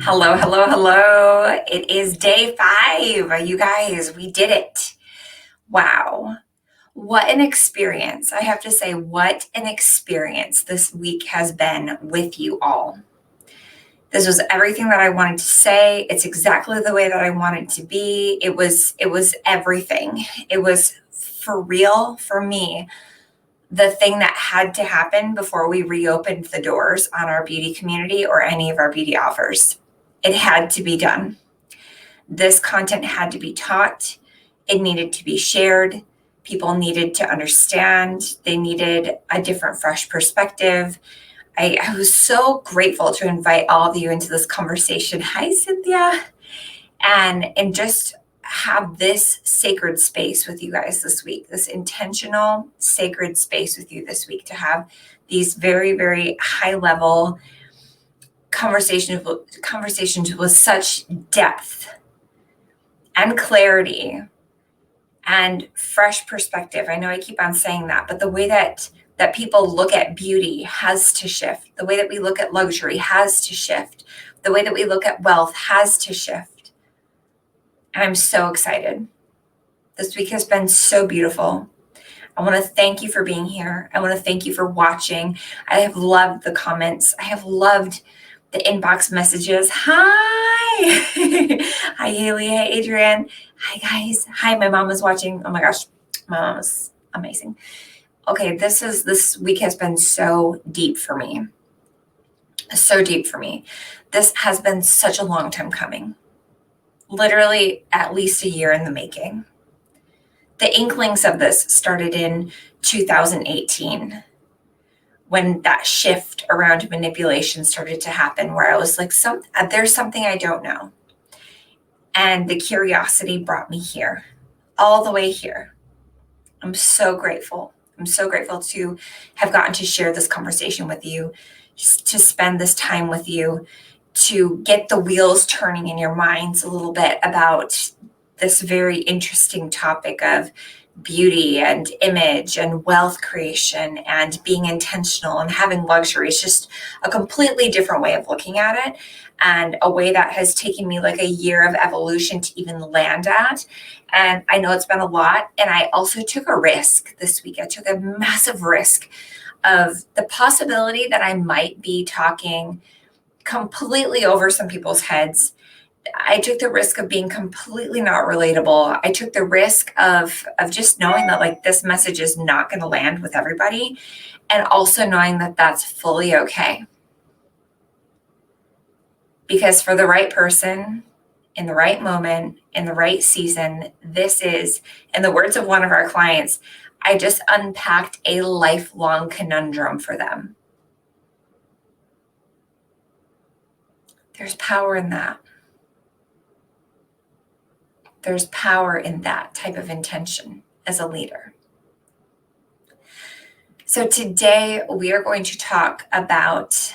Hello, hello, hello. It is day 5. You guys, we did it. Wow. What an experience. I have to say, what an experience this week has been with you all. This was everything that I wanted to say. It's exactly the way that I wanted to be. It was everything. It was for real for me. The thing that had to happen before we reopened the doors on our beauty community or any of our beauty offers. It had to be done. This content had to be taught. It needed to be shared. People needed to understand. They needed a different, fresh perspective. I was so grateful to invite all of you into this conversation. Hi, Cynthia. And just have this sacred space with you guys this week, this intentional sacred space with you this week, to have these very, very high level conversations with such depth and clarity and fresh perspective. I know I keep on saying that, but the way that people look at beauty has to shift. The way that we look at luxury has to shift. The way that we look at wealth has to shift. And I'm so excited. This week has been so beautiful. I want to thank you for being here. I want to thank you for watching. I have loved the comments. I have loved the inbox messages. Hi. Hi, Haley. Hi, Adrienne. Hi, guys. Hi, my mom is watching. Oh my gosh, my mom is amazing. Okay, this week has been so deep for me. So deep for me. This has been such a long time coming. Literally at least a year in the making. The inklings of this started in 2018. When that shift around manipulation started to happen, where I was like, there's something I don't know. And the curiosity brought me here, all the way here. I'm so grateful. I'm so grateful to have gotten to share this conversation with you, to spend this time with you, to get the wheels turning in your minds a little bit about this very interesting topic of beauty and image and wealth creation and being intentional and having luxury. It's just a completely different way of looking at it, and a way that has taken me like a year of evolution to even land at. And I know it's been a lot. And I also took a risk this week. I took a massive risk of the possibility that I might be talking completely over some people's heads. I took the risk of being completely not relatable. I took the risk of just knowing that like this message is not going to land with everybody, and also knowing that that's fully okay. Because for the right person, in the right moment, in the right season, this is, in the words of one of our clients, I just unpacked a lifelong conundrum for them. There's power in that. There's power in that type of intention as a leader. So today we are going to talk about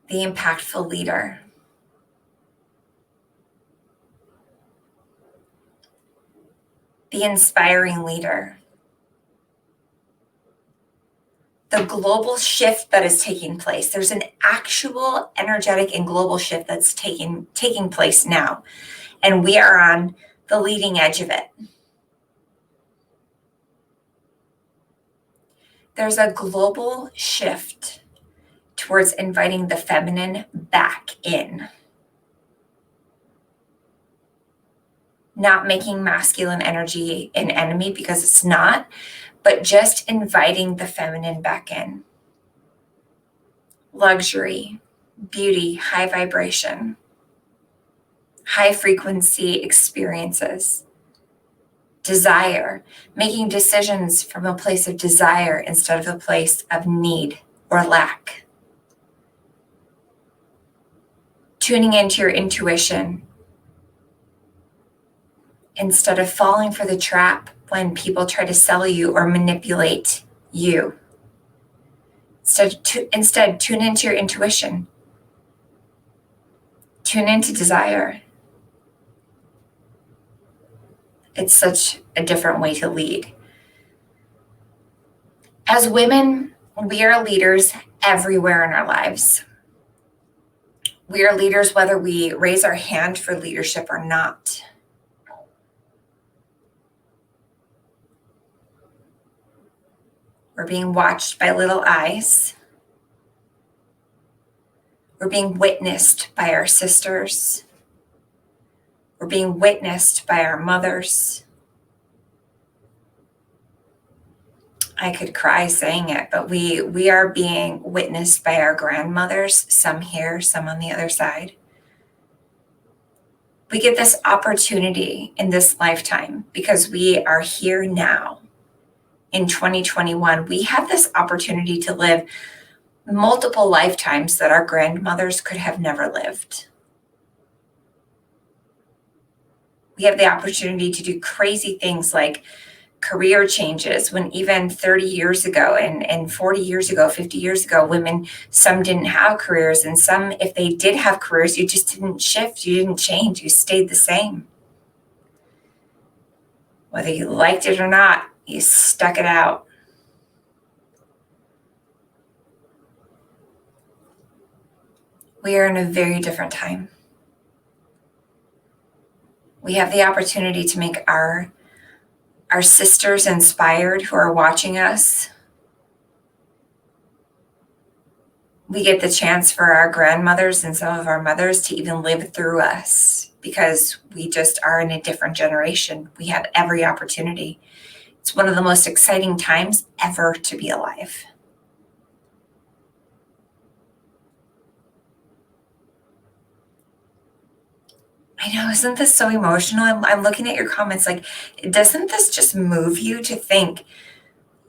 the impactful leader. The inspiring leader. The global shift that is taking place. There's an actual energetic and global shift that's taking place now. And we are on the leading edge of it. There's a global shift towards inviting the feminine back in. Not making masculine energy an enemy, because it's not, but just inviting the feminine back in. Luxury, beauty, high vibration, high frequency experiences, desire, making decisions from a place of desire instead of a place of need or lack. Tuning into your intuition instead of falling for the trap when people try to sell you or manipulate you. Instead, tune into your intuition. Tune into desire. It's such a different way to lead. As women, we are leaders everywhere in our lives. We are leaders whether we raise our hand for leadership or not. We're being watched by little eyes. We're being witnessed by our sisters. We're being witnessed by our mothers. I could cry saying it, but we are being witnessed by our grandmothers, some here, some on the other side. We get this opportunity in this lifetime because we are here now in 2021. We have this opportunity to live multiple lifetimes that our grandmothers could have never lived. We have the opportunity to do crazy things like career changes when even 30 years ago and 40 years ago, 50 years ago, women, some didn't have careers, and some, if they did have careers, you just didn't shift, you didn't change, you stayed the same. Whether you liked it or not, you stuck it out. We are in a very different time. We have the opportunity to make our sisters inspired who are watching us. We get the chance for our grandmothers and some of our mothers to even live through us because we just are in a different generation. We have every opportunity. It's one of the most exciting times ever to be alive. I know, isn't this so emotional? I'm looking at your comments like, doesn't this just move you to think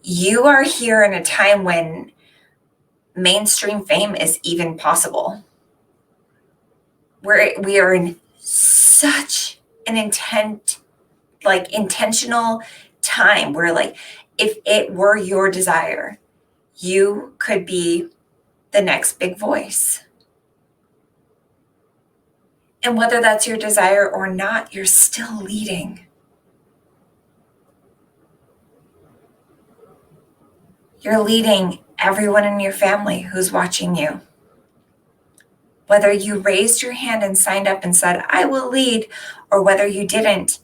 you are here in a time when mainstream fame is even possible? We are in such an intentional time where, like, if it were your desire, you could be the next big voice. And whether that's your desire or not, you're still leading. You're leading everyone in your family who's watching you. Whether you raised your hand and signed up and said, I will lead, or whether you didn't,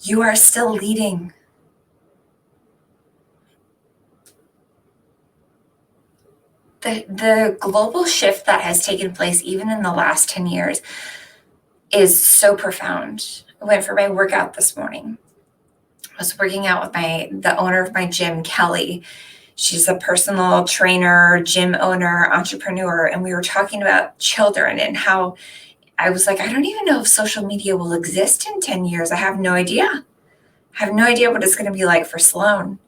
you are still leading. The global shift that has taken place, even in the last 10 years, is so profound. I went for my workout this morning. I was working out with the owner of my gym, Kelly. She's a personal trainer, gym owner, entrepreneur, and we were talking about children and how I was like, I don't even know if social media will exist in 10 years. I have no idea. I have no idea what it's going to be like for Sloan.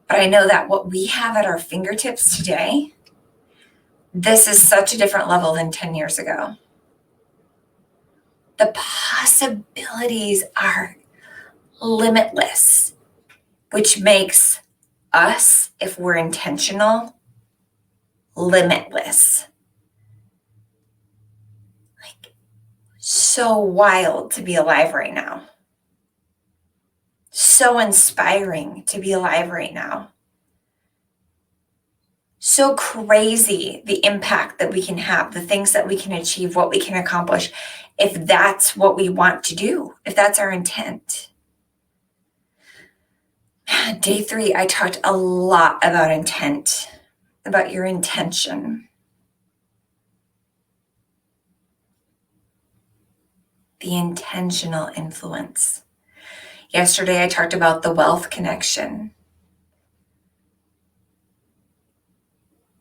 But I know that what we have at our fingertips today, this is such a different level than 10 years ago. The possibilities are limitless, which makes us, if we're intentional, limitless. Like, so wild to be alive right now. So inspiring to be alive right now. So crazy the impact that we can have, the things that we can achieve, what we can accomplish, if that's what we want to do, if that's our intent. Day 3, I talked a lot about intent, about your intention. The intentional influence. Yesterday, I talked about the wealth connection.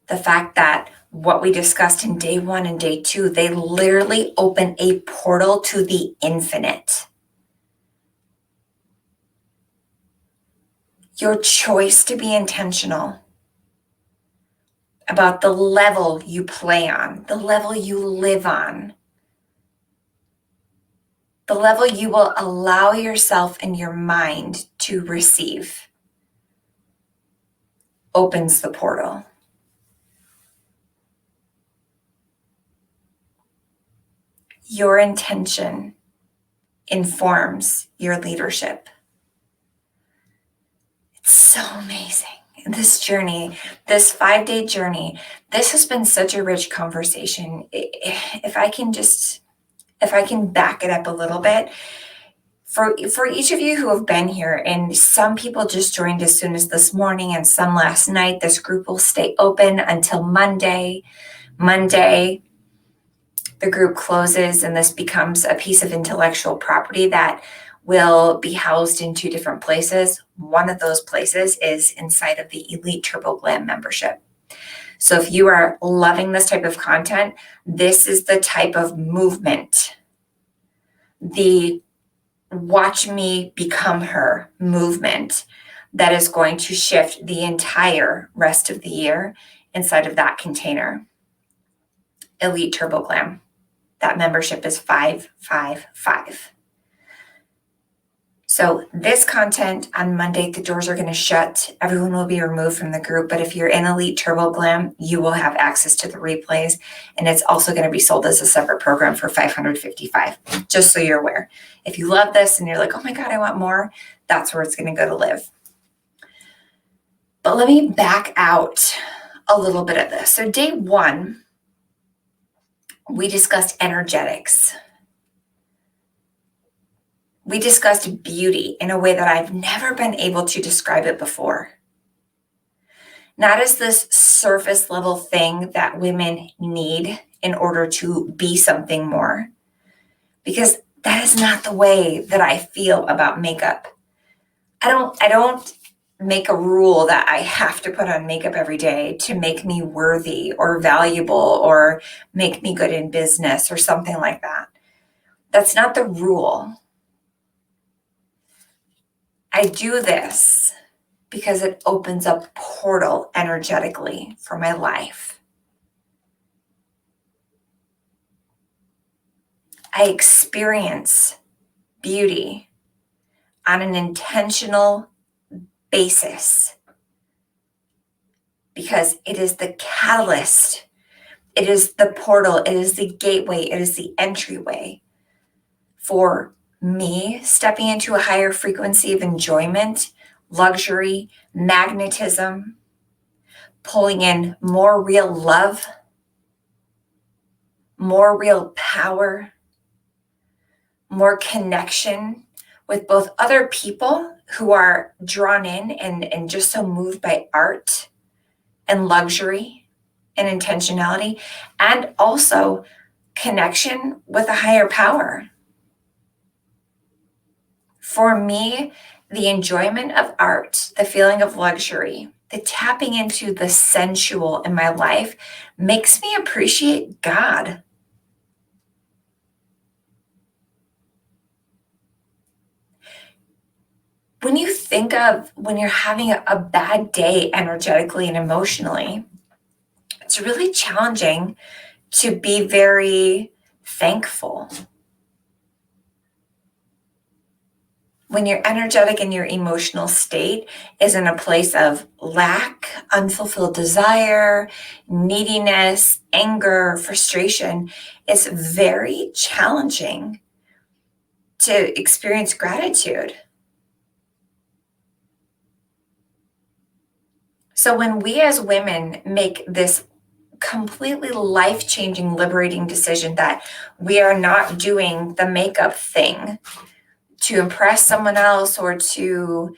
The fact that what we discussed in day 1 and day 2, they literally open a portal to the infinite. Your choice to be intentional about the level you play on, the level you live on, the level you will allow yourself and your mind to receive, opens the portal. Your intention informs your leadership. It's so amazing. this journey, this 5-day journey, this has been such a rich conversation. If I can back it up a little bit, for each of you who have been here, and some people just joined as soon as this morning and some last night, this group will stay open until Monday. Monday, the group closes and this becomes a piece of intellectual property that will be housed in 2 different places. One of those places is inside of the Elite Turbo Glam membership. So if you are loving this type of content, this is the type of movement, the watch me become her movement, that is going to shift the entire rest of the year inside of that container. Elite Turbo Glam. That membership is $555. So this content on Monday, the doors are going to shut. Everyone will be removed from the group. But if you're in Elite Turbo Glam, you will have access to the replays. And it's also going to be sold as a separate program for $555, just so you're aware. If you love this and you're like, oh my God, I want more, that's where it's going to go to live. But let me back out a little bit of this. So day 1, we discussed energetics. We discussed beauty in a way that I've never been able to describe it before. Not as this surface level thing that women need in order to be something more, because that is not the way that I feel about makeup. I don't make a rule that I have to put on makeup every day to make me worthy or valuable or make me good in business or something like that. That's not the rule. I do this because it opens up a portal energetically for my life. I experience beauty on an intentional basis because it is the catalyst, it is the portal, it is the gateway, it is the entryway for me stepping into a higher frequency of enjoyment, luxury, magnetism, pulling in more real love, more real power, more connection with both other people who are drawn in and just so moved by art and luxury and intentionality, and also connection with a higher power. For me, the enjoyment of art, the feeling of luxury, the tapping into the sensual in my life makes me appreciate God. When you think of when you're having a bad day energetically and emotionally, it's really challenging to be very thankful. When your energetic and your emotional state is in a place of lack, unfulfilled desire, neediness, anger, frustration, it's very challenging to experience gratitude. So when we as women make this completely life-changing, liberating decision that we are not doing the makeup thing to impress someone else or to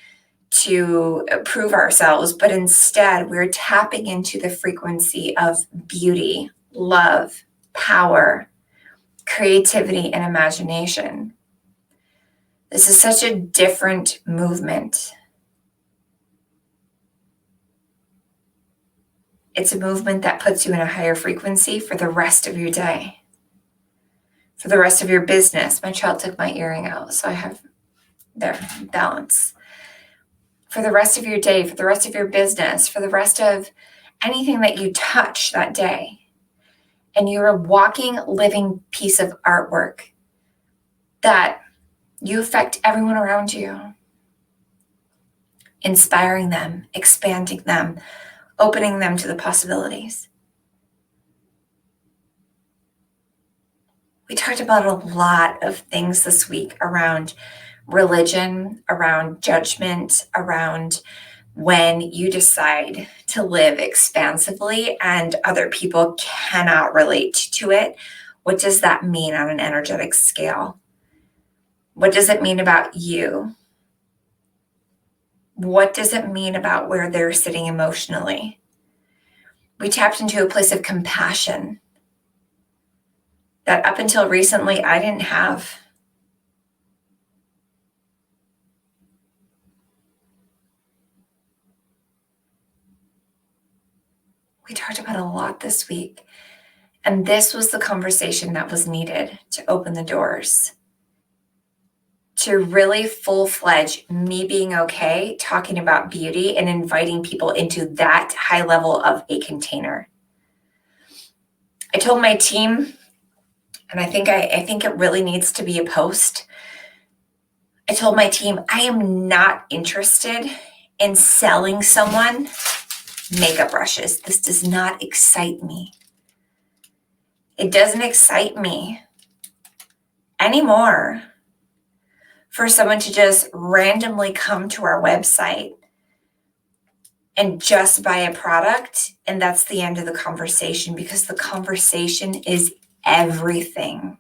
prove ourselves, but instead we're tapping into the frequency of beauty, love, power, creativity, and imagination. This is such a different movement. It's a movement that puts you in a higher frequency for the rest of your day, for the rest of your business. My child took my earring out, so I have their balance. For the rest of your day, for the rest of your business, for the rest of anything that you touch that day. And you're a walking, living piece of artwork that you affect everyone around you, inspiring them, expanding them, opening them to the possibilities. We talked about a lot of things this week around religion, around judgment, around when you decide to live expansively and other people cannot relate to it, what does that mean on an energetic scale? What does it mean about you? What does it mean about where they're sitting emotionally? We tapped into a place of compassion that up until recently I didn't have. We talked about a lot this week, and this was the conversation that was needed to open the doors to really full-fledged me being okay talking about beauty and inviting people into that high level of a container. I told my team, and I think it really needs to be a post. I told my team, I am not interested in selling someone makeup brushes. This does not excite me. It doesn't excite me anymore for someone to just randomly come to our website and just buy a product, and that's the end of the conversation, because the conversation is everything.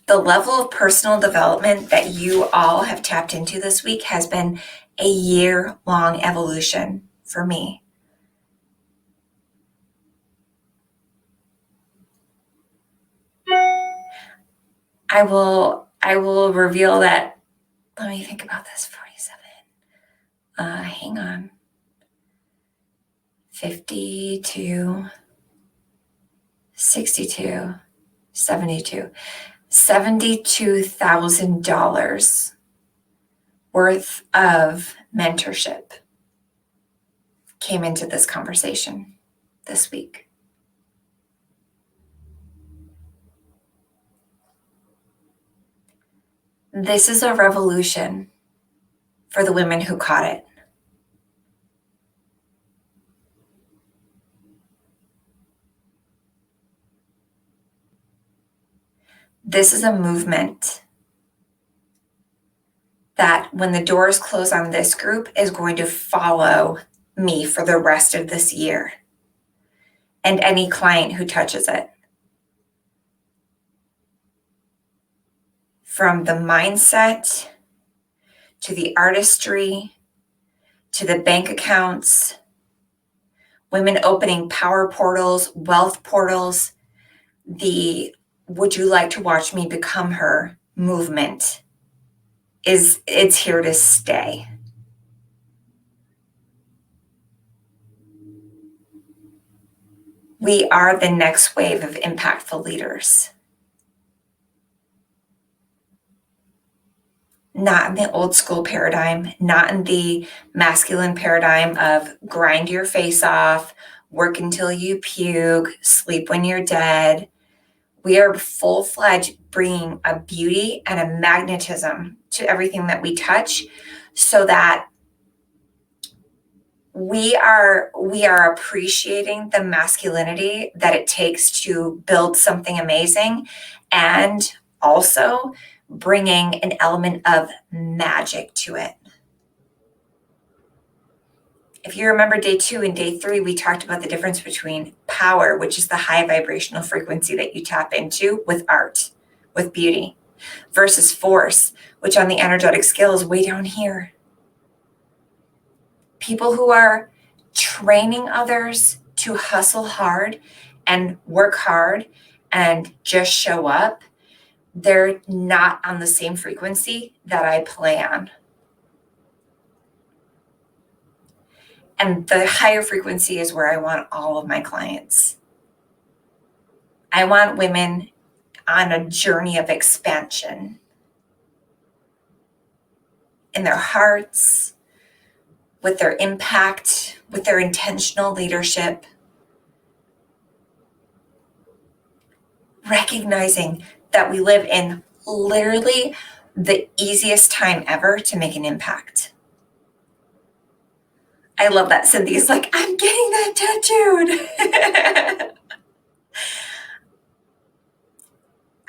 The level of personal development that you all have tapped into this week has been a year-long evolution for me. I will reveal that. Let me think about this. 47. Hang on. 52, 62, 72. $72,000 worth of mentorship came into this conversation this week. This is a revolution for the women who caught it. This is a movement that, when the doors close on this group, is going to follow me for the rest of this year and any client who touches it. From the mindset to the artistry to the bank accounts, women opening power portals, wealth portals, the "would you like to watch me become her" movement it's here to stay. We are the next wave of impactful leaders. Not in the old school paradigm, not in the masculine paradigm of grind your face off, work until you puke, sleep when you're dead. We are full-fledged bringing a beauty and a magnetism to everything that we touch, so that we are appreciating the masculinity that it takes to build something amazing, and also bringing an element of magic to it. If you remember day 2 and day 3, we talked about the difference between power, which is the high vibrational frequency that you tap into with art, with beauty, versus force, which on the energetic scale is way down here. People who are training others to hustle hard and work hard and just show up, they're not on the same frequency that I play on. And the higher frequency is where I want all of my clients. I want women on a journey of expansion in their hearts, with their impact, with their intentional leadership, recognizing that we live in literally the easiest time ever to make an impact. I love that Cynthia's like, I'm getting that tattooed.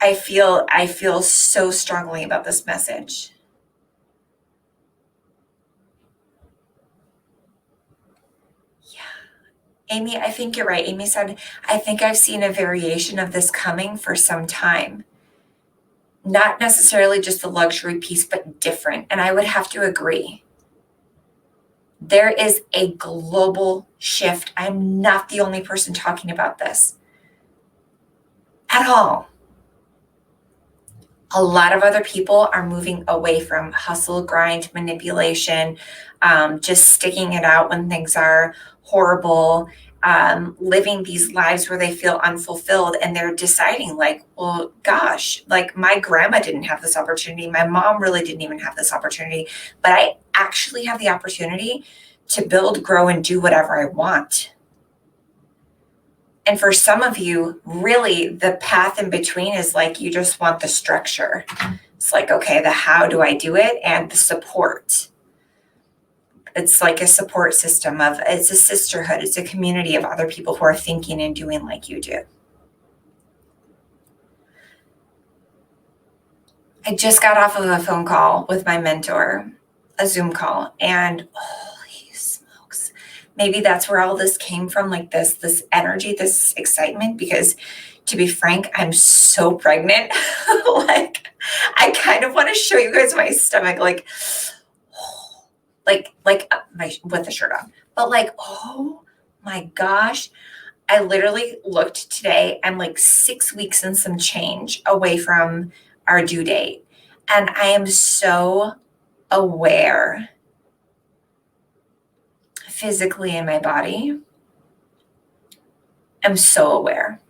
I feel so strongly about this message. Amy, I think you're right. Amy said, I think I've seen a variation of this coming for some time. Not necessarily just the luxury piece, but different. And I would have to agree. There is a global shift. I'm not the only person talking about this at all. A lot of other people are moving away from hustle, grind, manipulation, just sticking it out when things are horrible, living these lives where they feel unfulfilled, and they're deciding like, well, gosh, like my grandma didn't have this opportunity. My mom really didn't even have this opportunity, but I actually have the opportunity to build, grow, and do whatever I want. And for some of you, really the path in between is like, you just want the structure. It's like, okay, the how do I do it and the support. It's like a support system it's a sisterhood. It's a community of other people who are thinking and doing like you do. I just got off of a phone call with my mentor, a Zoom call, and holy smokes, maybe that's where all this came from, like this energy, this excitement, because to be frank, I'm so pregnant. Like, I kind of want to show you guys my stomach, like my with the shirt on, but like, oh my gosh. I literally looked today. I'm like 6 weeks and some change away from our due date. And I am so aware physically in my body. I'm so aware.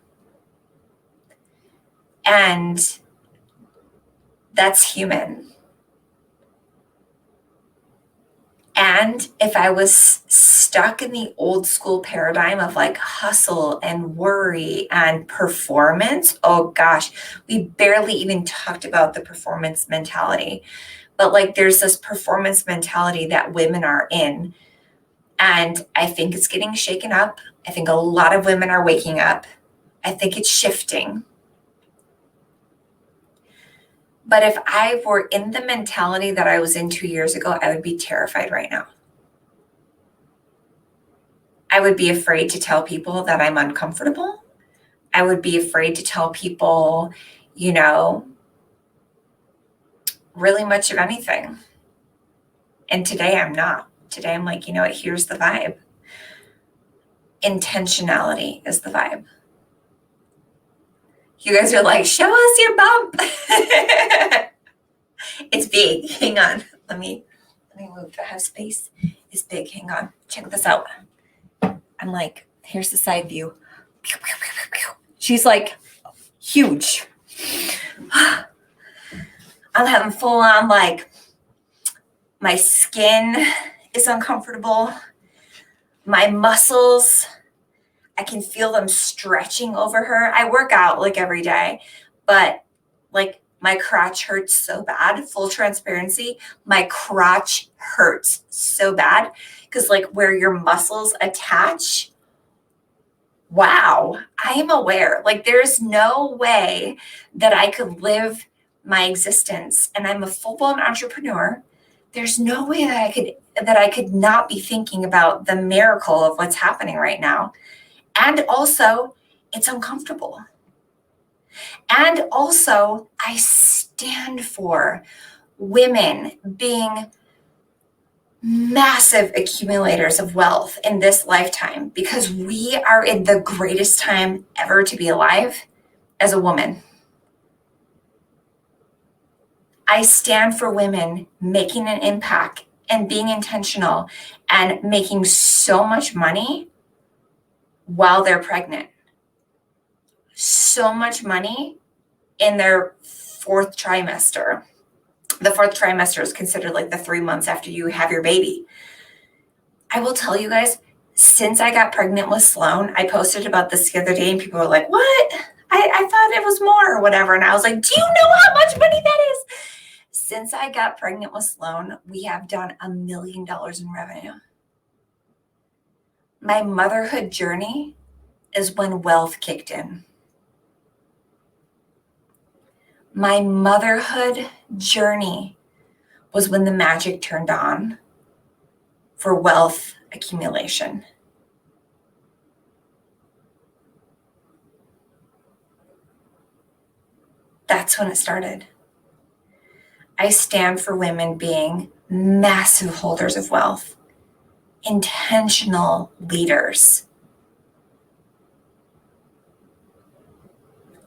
And that's human. And if I was stuck in the old school paradigm of like hustle and worry and performance, oh gosh, we barely even talked about the performance mentality. But like there's this performance mentality that women are in. And I think it's getting shaken up. I think a lot of women are waking up. I think it's shifting. But if I were in the mentality that I was in 2 years ago, I would be terrified right now. I would be afraid to tell people that I'm uncomfortable. I would be afraid to tell people, really much of anything. And today I'm not. Today I'm like, here's the vibe. Intentionality is the vibe. You guys are like, show us your bump. It's big. Hang on. Let me move to have space. It's big. Hang on. Check this out. I'm like, here's the side view. She's like huge. I'm having full on, like, my skin is uncomfortable. My muscles, I can feel them stretching over her. I work out like every day, but like my crotch hurts so bad. Full transparency, my crotch hurts so bad because like where your muscles attach, wow, I am aware. Like there's no way that I could live my existence, and I'm a full-blown entrepreneur. There's no way that I could not be thinking about the miracle of what's happening right now. And also, it's uncomfortable. And also, I stand for women being massive accumulators of wealth in this lifetime because we are in the greatest time ever to be alive as a woman. I stand for women making an impact and being intentional and making so much money while they're pregnant. So much money in their fourth trimester. The fourth trimester is considered like the 3 months after you have your baby. I will tell you guys, since I got pregnant with Sloan, I posted about this the other day and people were like, what? I thought it was more or whatever. And I was like, do you know how much money that is? Since I got pregnant with Sloan, we have done $1 million in revenue. My motherhood journey is when wealth kicked in. My motherhood journey was when the magic turned on for wealth accumulation. That's when it started. I stand for women being massive holders of wealth, intentional leaders.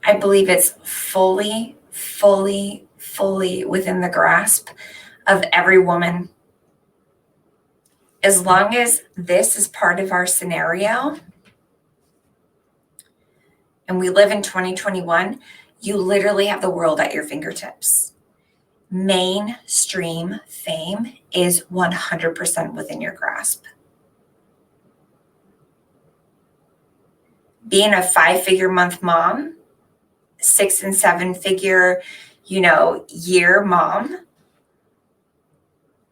I believe it's fully within the grasp of every woman. As long as this is part of our scenario, and we live in 2021, you literally have the world at your fingertips. Mainstream fame is 100% within your grasp. Being a 5-figure month mom, 6 and 7 figure, year mom,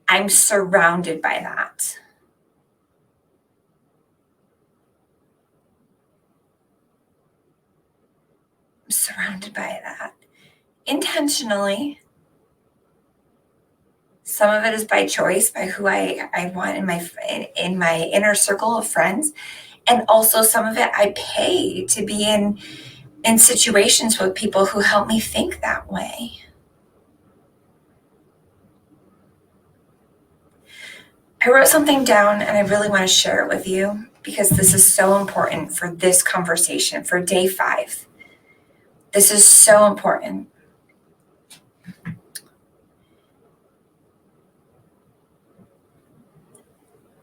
I'm surrounded by that. I'm surrounded by that intentionally. Some of it is by choice, by who I want in my inner circle of friends. And also some of it I pay to be in situations with people who help me think that way. I wrote something down and I really want to share it with you because this is so important for this conversation, for day 5. This is so important.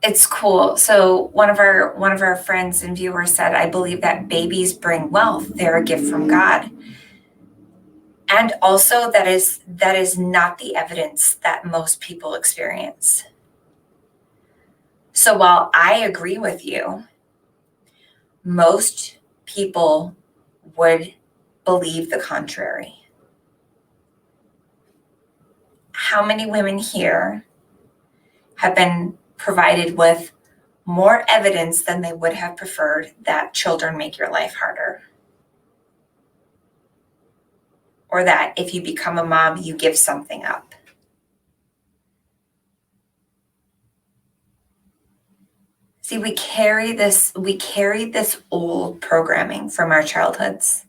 It's cool. So one of our friends and viewers said, I believe that babies bring wealth. They're a gift from God. And also that is not the evidence that most people experience. So while I agree with you, most people would believe the contrary. How many women here have been provided with more evidence than they would have preferred that children make your life harder? Or that if you become a mom, you give something up? See, we carry this old programming from our childhoods.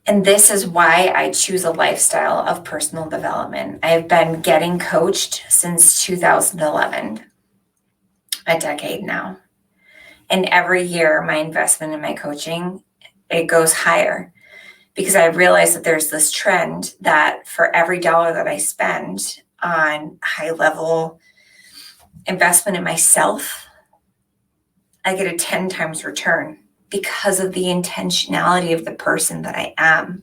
And this is why I choose a lifestyle of personal development. I've been getting coached since 2011, a decade now. And every year, my investment in my coaching, it goes higher because I realize that there's this trend that for every dollar that I spend on high-level investment in myself, I get a 10 times return because of the intentionality of the person that I am.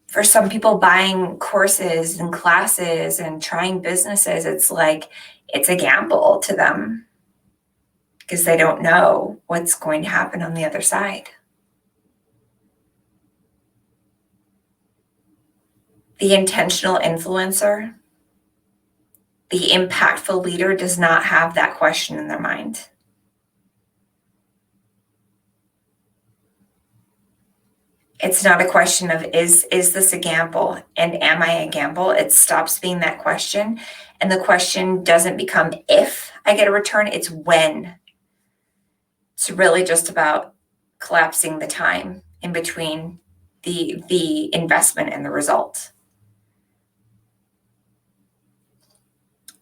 For some people, buying courses and classes and trying businesses, it's a gamble to them because they don't know what's going to happen on the other side. The intentional influencer, the impactful leader does not have that question in their mind. It's not a question of is this a gamble and am I a gamble? It stops being that question. And the question doesn't become if I get a return, it's when. It's really just about collapsing the time in between the investment and the result.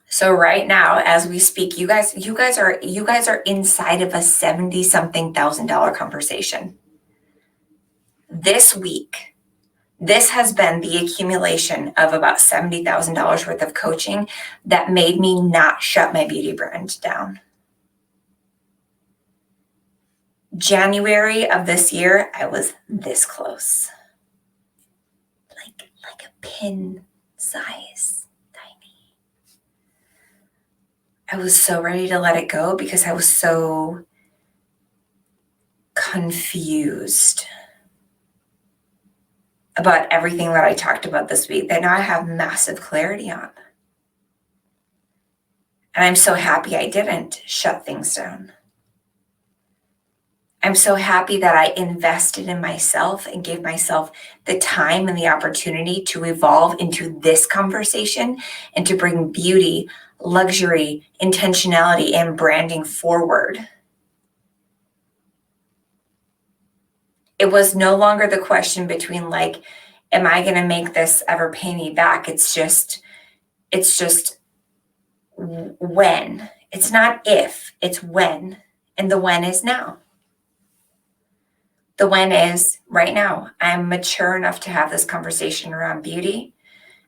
So right now, as we speak, you guys are inside of a $70-something thousand conversation. This week, this has been the accumulation of about $70,000 worth of coaching that made me not shut my beauty brand down. January of this year, I was this close. Like a pin size, tiny. I was so ready to let it go because I was so confused about everything that I talked about this week that now I have massive clarity on. And I'm so happy I didn't shut things down. I'm so happy that I invested in myself and gave myself the time and the opportunity to evolve into this conversation and to bring beauty, luxury, intentionality, and branding forward. It was no longer the question between like, am I going to make this ever pay me back? It's just when. It's not if, it's when. And the when is now. The when is right now. I'm mature enough to have this conversation around beauty,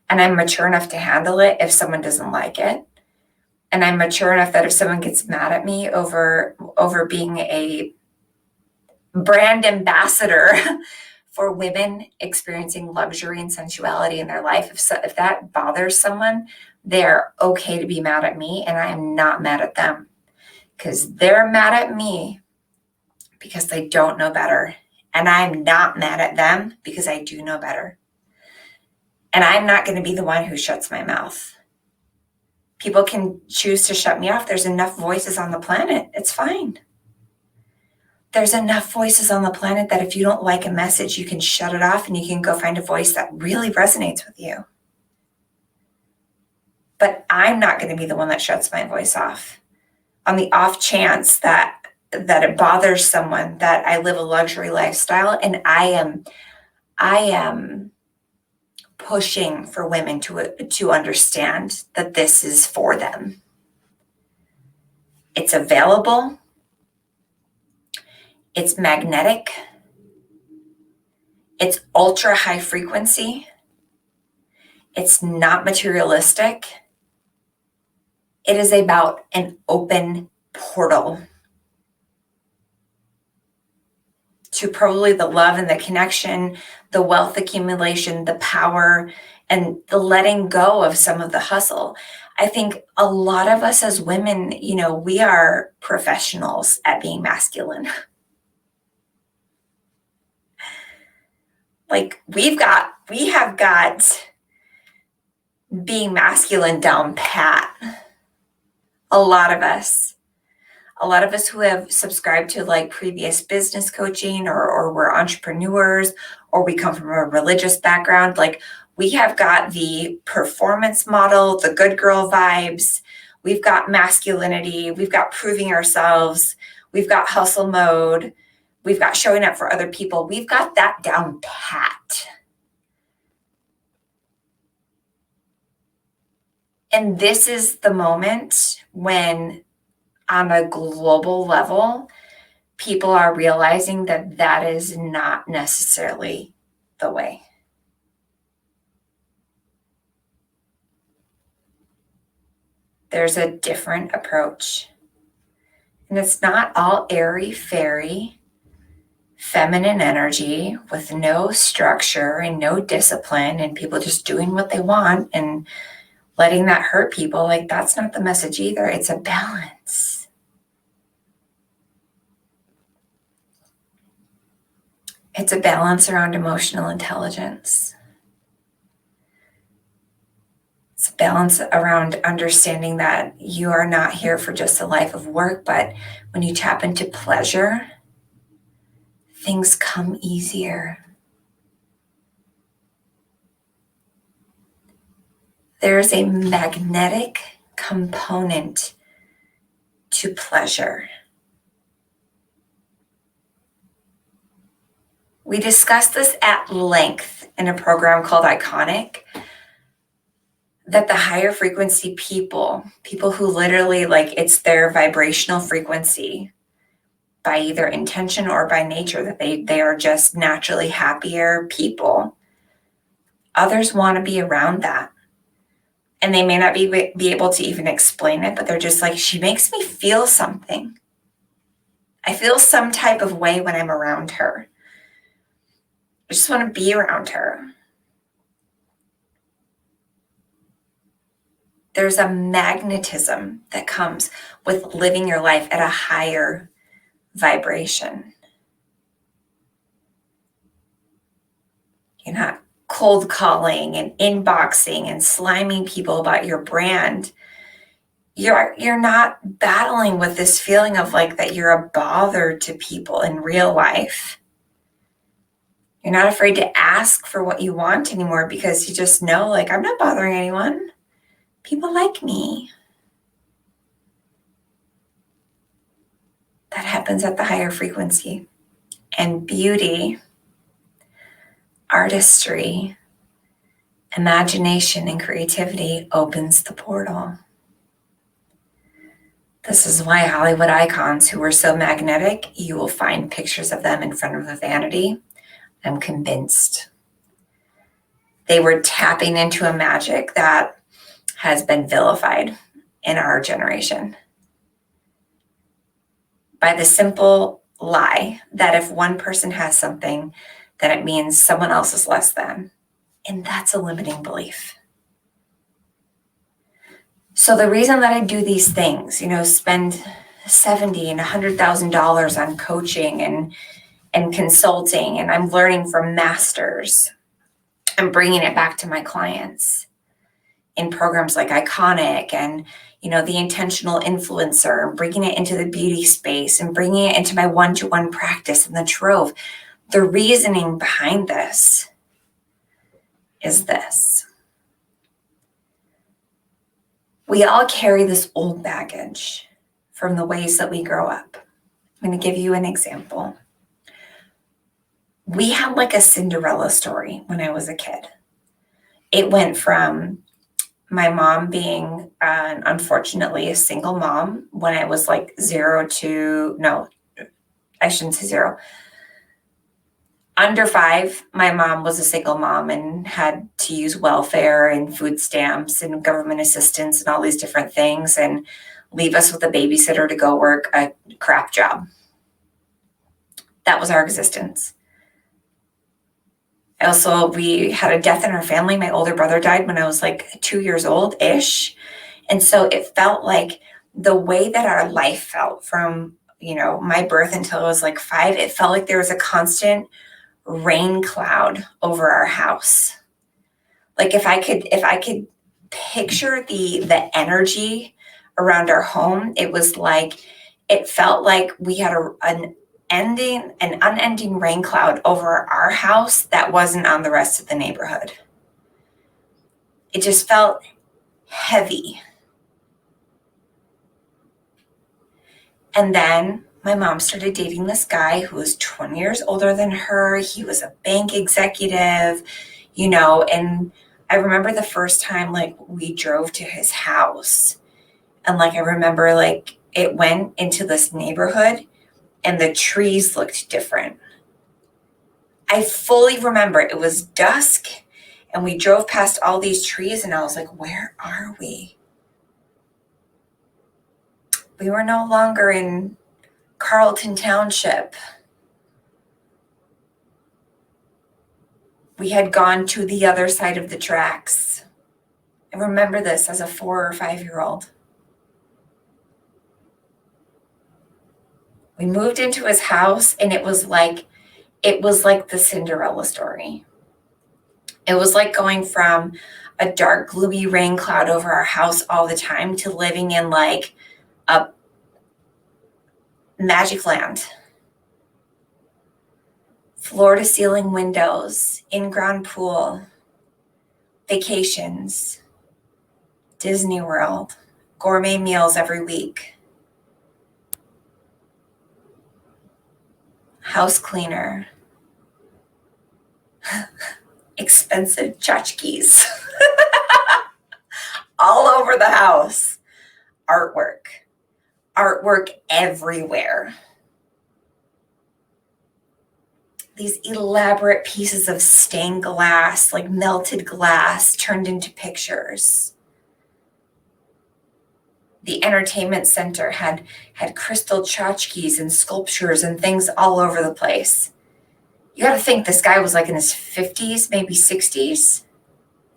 and I'm mature enough to handle it if someone doesn't like it. And I'm mature enough that if someone gets mad at me over being a brand ambassador for women experiencing luxury and sensuality in their life, if that bothers someone, they're okay to be mad at me, and I am not mad at them, because they're mad at me because they don't know better. And I'm not mad at them because I do know better. And I'm not going to be the one who shuts my mouth. People can choose to shut me off. There's enough voices on the planet. It's fine. There's enough voices on the planet that if you don't like a message, you can shut it off and you can go find a voice that really resonates with you. But I'm not going to be the one that shuts my voice off. On the off chance that it bothers someone that I live a luxury lifestyle, and I am pushing for women to understand that this is for them. It's available. It's magnetic. It's ultra high frequency. It's not materialistic. It is about an open portal to probably the love and the connection, the wealth accumulation, the power, and the letting go of some of the hustle. I think a lot of us as women, we are professionals at being masculine. Like we have got being masculine down pat. A lot of us who have subscribed to like previous business coaching or we're entrepreneurs or we come from a religious background, like we have got the performance model, the good girl vibes. We've got masculinity. We've got proving ourselves. We've got hustle mode. We've got showing up for other people. We've got that down pat. And this is the moment when, on a global level, people are realizing that that is not necessarily the way. There's a different approach. And it's not all airy fairy, feminine energy with no structure and no discipline and people just doing what they want and letting that hurt people. Like, that's not the message either. It's a balance. It's a balance around emotional intelligence. It's a balance around understanding that you are not here for just a life of work, but when you tap into pleasure, things come easier. There's a magnetic component to pleasure. We discussed this at length in a program called Iconic, that the higher frequency people who literally like it's their vibrational frequency by either intention or by nature, that they are just naturally happier people. Others want to be around that. And they may not be able to even explain it, but they're just like, she makes me feel something. I feel some type of way when I'm around her. I just want to be around her. There's a magnetism that comes with living your life at a higher vibration. You're not cold calling and inboxing and sliming people about your brand. You're not battling with this feeling of like that you're a bother to people in real life. You're not afraid to ask for what you want anymore because you just know, like, I'm not bothering anyone. People like me. That happens at the higher frequency. And beauty, artistry, imagination, and creativity opens the portal. This is why Hollywood icons who were so magnetic, you will find pictures of them in front of a vanity. I'm convinced. They were tapping into a magic that has been vilified in our generation by the simple lie that if one person has something, then it means someone else is less than. And that's a limiting belief. So the reason that I do these things, spend $70,000 and $100,000 on coaching and consulting, and I'm learning from masters, I'm bringing it back to my clients in programs like Iconic and the intentional influencer, and bringing it into the beauty space and bringing it into my one-to-one practice in the Trove. The reasoning behind this is this. We all carry this old baggage from the ways that we grow up. I'm going to give you an example. We had like a Cinderella story when I was a kid. It went from my mom being, unfortunately, a single mom when I was like 0 to, no, I shouldn't say 0. Under 5, my mom was a single mom and had to use welfare and food stamps and government assistance and all these different things and leave us with a babysitter to go work a crap job. That was our existence. Also, we had a death in our family. My older brother died when I was like 2 years old-ish. And so it felt like the way that our life felt from, my birth until I was like 5, it felt like there was a constant rain cloud over our house. Like if I could picture the energy around our home, it felt like we had an unending rain cloud over our house that wasn't on the rest of the neighborhood. It just felt heavy. And then my mom started dating this guy who was 20 years older than her. He was a bank executive, and I remember the first time like we drove to his house, and like I remember like it went into this neighborhood and the trees looked different. I fully remember it was dusk and we drove past all these trees and I was like, where are we? We were no longer in Carlton Township. We had gone to the other side of the tracks. I remember this as a 4 or 5-year-old. We moved into his house and it was like the Cinderella story. It was like going from a dark, gloomy rain cloud over our house all the time to living in like a magic land. Floor to ceiling windows, in-ground pool, vacations, Disney World, gourmet meals every week, house cleaner, expensive tchotchkes all over the house, artwork everywhere. These elaborate pieces of stained glass, like melted glass, turned into pictures. The entertainment center had crystal tchotchkes and sculptures and things all over the place. You got to think this guy was like in his 50s, maybe 60s.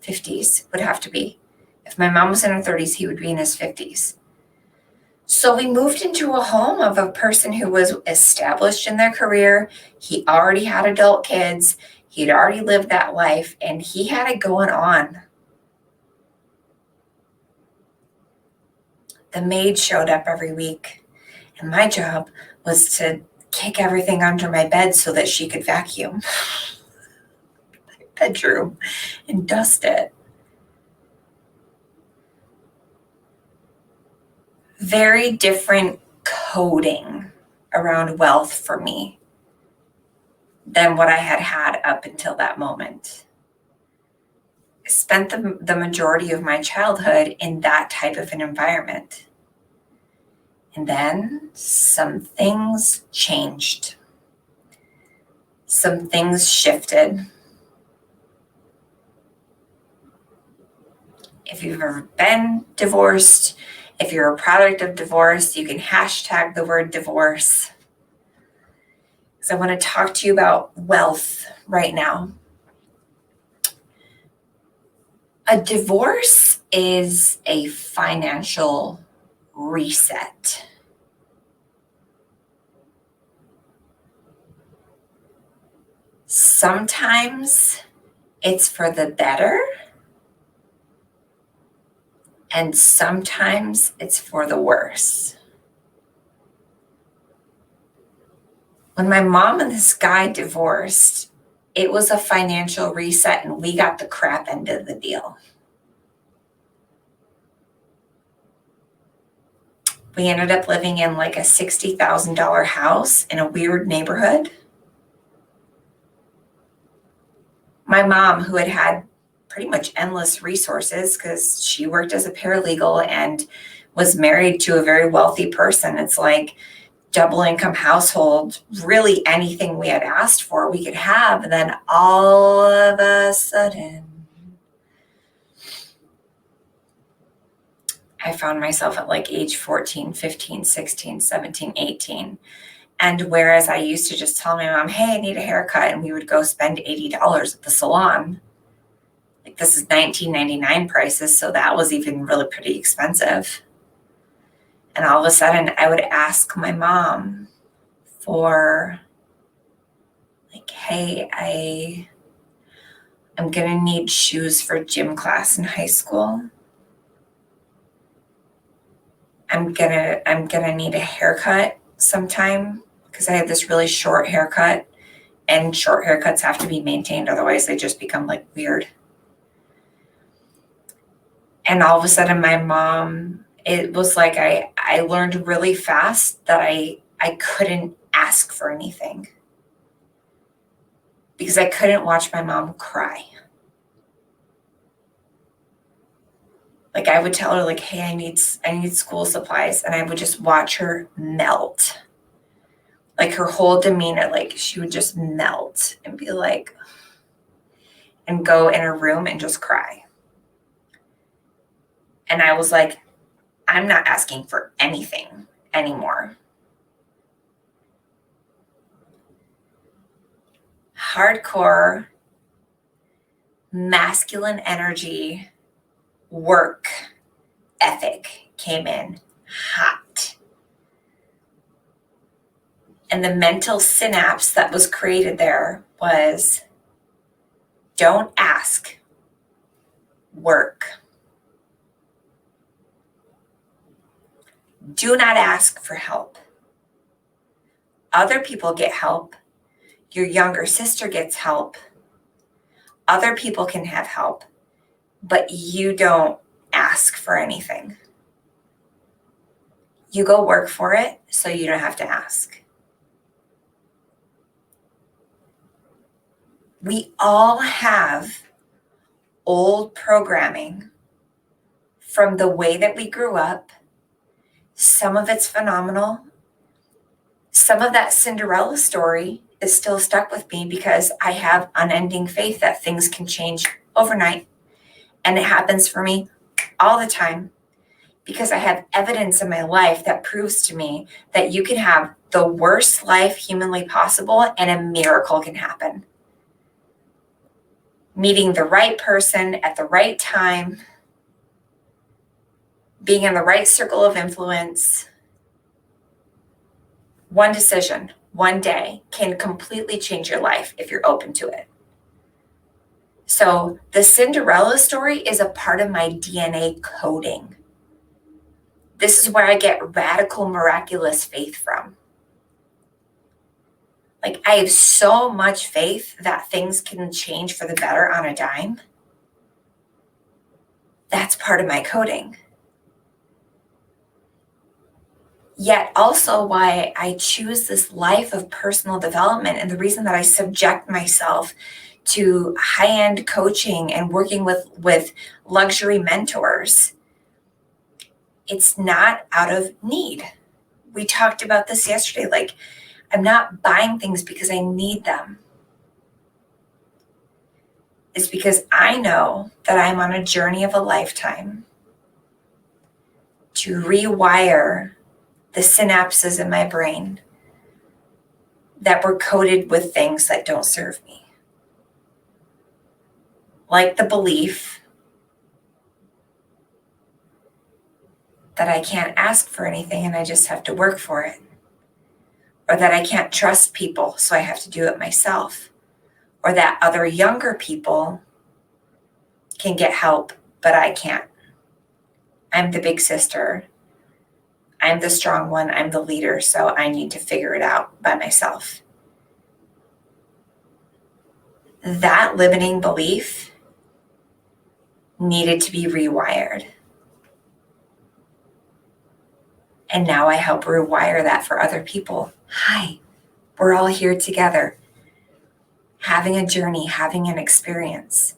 50s would have to be. If my mom was in her 30s, he would be in his 50s. So we moved into a home of a person who was established in their career. He already had adult kids. He'd already lived that life, and he had it going on. The maid showed up every week, and my job was to kick everything under my bed so that she could vacuum my bedroom and dust it. Very different coding around wealth for me than what I had had up until that moment. I spent the majority of my childhood in that type of an environment. And then some things changed. Some things shifted. If you've ever been divorced, if you're a product of divorce, you can hashtag the word divorce. Because I want to talk to you about wealth right now. A divorce is a financial reset. Sometimes it's for the better, and sometimes it's for the worse. When my mom and this guy divorced, it was a financial reset, and we got the crap end of the deal. We ended up living in like a $60,000 house in a weird neighborhood. My mom, who had had pretty much endless resources because she worked as a paralegal and was married to a very wealthy person, it's like double income household, really anything we had asked for, we could have. And then all of a sudden, I found myself at like age 14, 15, 16, 17, 18. And whereas I used to just tell my mom, hey, I need a haircut, and we would go spend $80 at the salon. Like, this is $19.99 prices, so that was even really pretty expensive. And all of a sudden, I would ask my mom for, like, hey, I'm going to need shoes for gym class in high school. I'm gonna need a haircut sometime because I have this really short haircut, and short haircuts have to be maintained, otherwise they just become like weird. And all of a sudden my mom, it was like I learned really fast that I couldn't ask for anything because I couldn't watch my mom cry. Like, I would tell her, like, hey, I need school supplies, and I would just watch her melt. Like, her whole demeanor, like, she would just melt and be like, and go in her room and just cry. And I was like, I'm not asking for anything anymore. Hardcore masculine energy work ethic came in hot. And the mental synapse that was created there was, don't ask, work. Do not ask for help. Other people get help. Your younger sister gets help. Other people can have help, but you don't ask for anything. You go work for it so you don't have to ask. We all have old programming from the way that we grew up. Some of it's phenomenal. Some of that Cinderella story is still stuck with me because I have unending faith that things can change overnight. And it happens for me all the time because I have evidence in my life that proves to me that you can have the worst life humanly possible and a miracle can happen. Meeting the right person at the right time, being in the right circle of influence. One decision, one day can completely change your life if you're open to it. So the Cinderella story is a part of my DNA coding. This is where I get radical, miraculous faith from. Like, I have so much faith that things can change for the better on a dime. That's part of my coding. Yet also why I choose this life of personal development, and the reason that I subject myself to high-end coaching and working with luxury mentors. It's not out of need. We talked about this yesterday. Like, I'm not buying things because I need them. It's because I know that I'm on a journey of a lifetime to rewire the synapses in my brain that were coated with things that don't serve me. Like the belief that I can't ask for anything and I just have to work for it. Or that I can't trust people, so I have to do it myself. Or that other younger people can get help, but I can't. I'm the big sister. I'm the strong one. I'm the leader, so I need to figure it out by myself. That limiting belief needed to be rewired. And now I help rewire that for other people. Hi, we're all here together, having a journey, having an experience.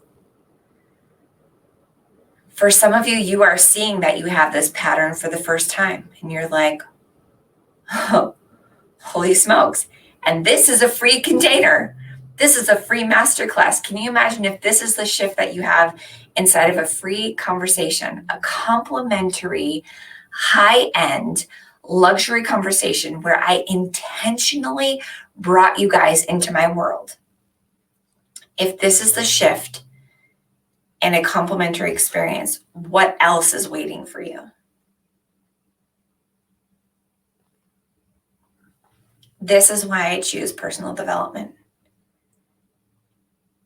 For some of you, you are seeing that you have this pattern for the first time, and you're like, oh, holy smokes. And this is a free container. This is a free masterclass. Can you imagine if this is the shift that you have inside of a free conversation, a complimentary, high-end, luxury conversation where I intentionally brought you guys into my world? If this is the shift and a complimentary experience, what else is waiting for you? This is why I choose personal development.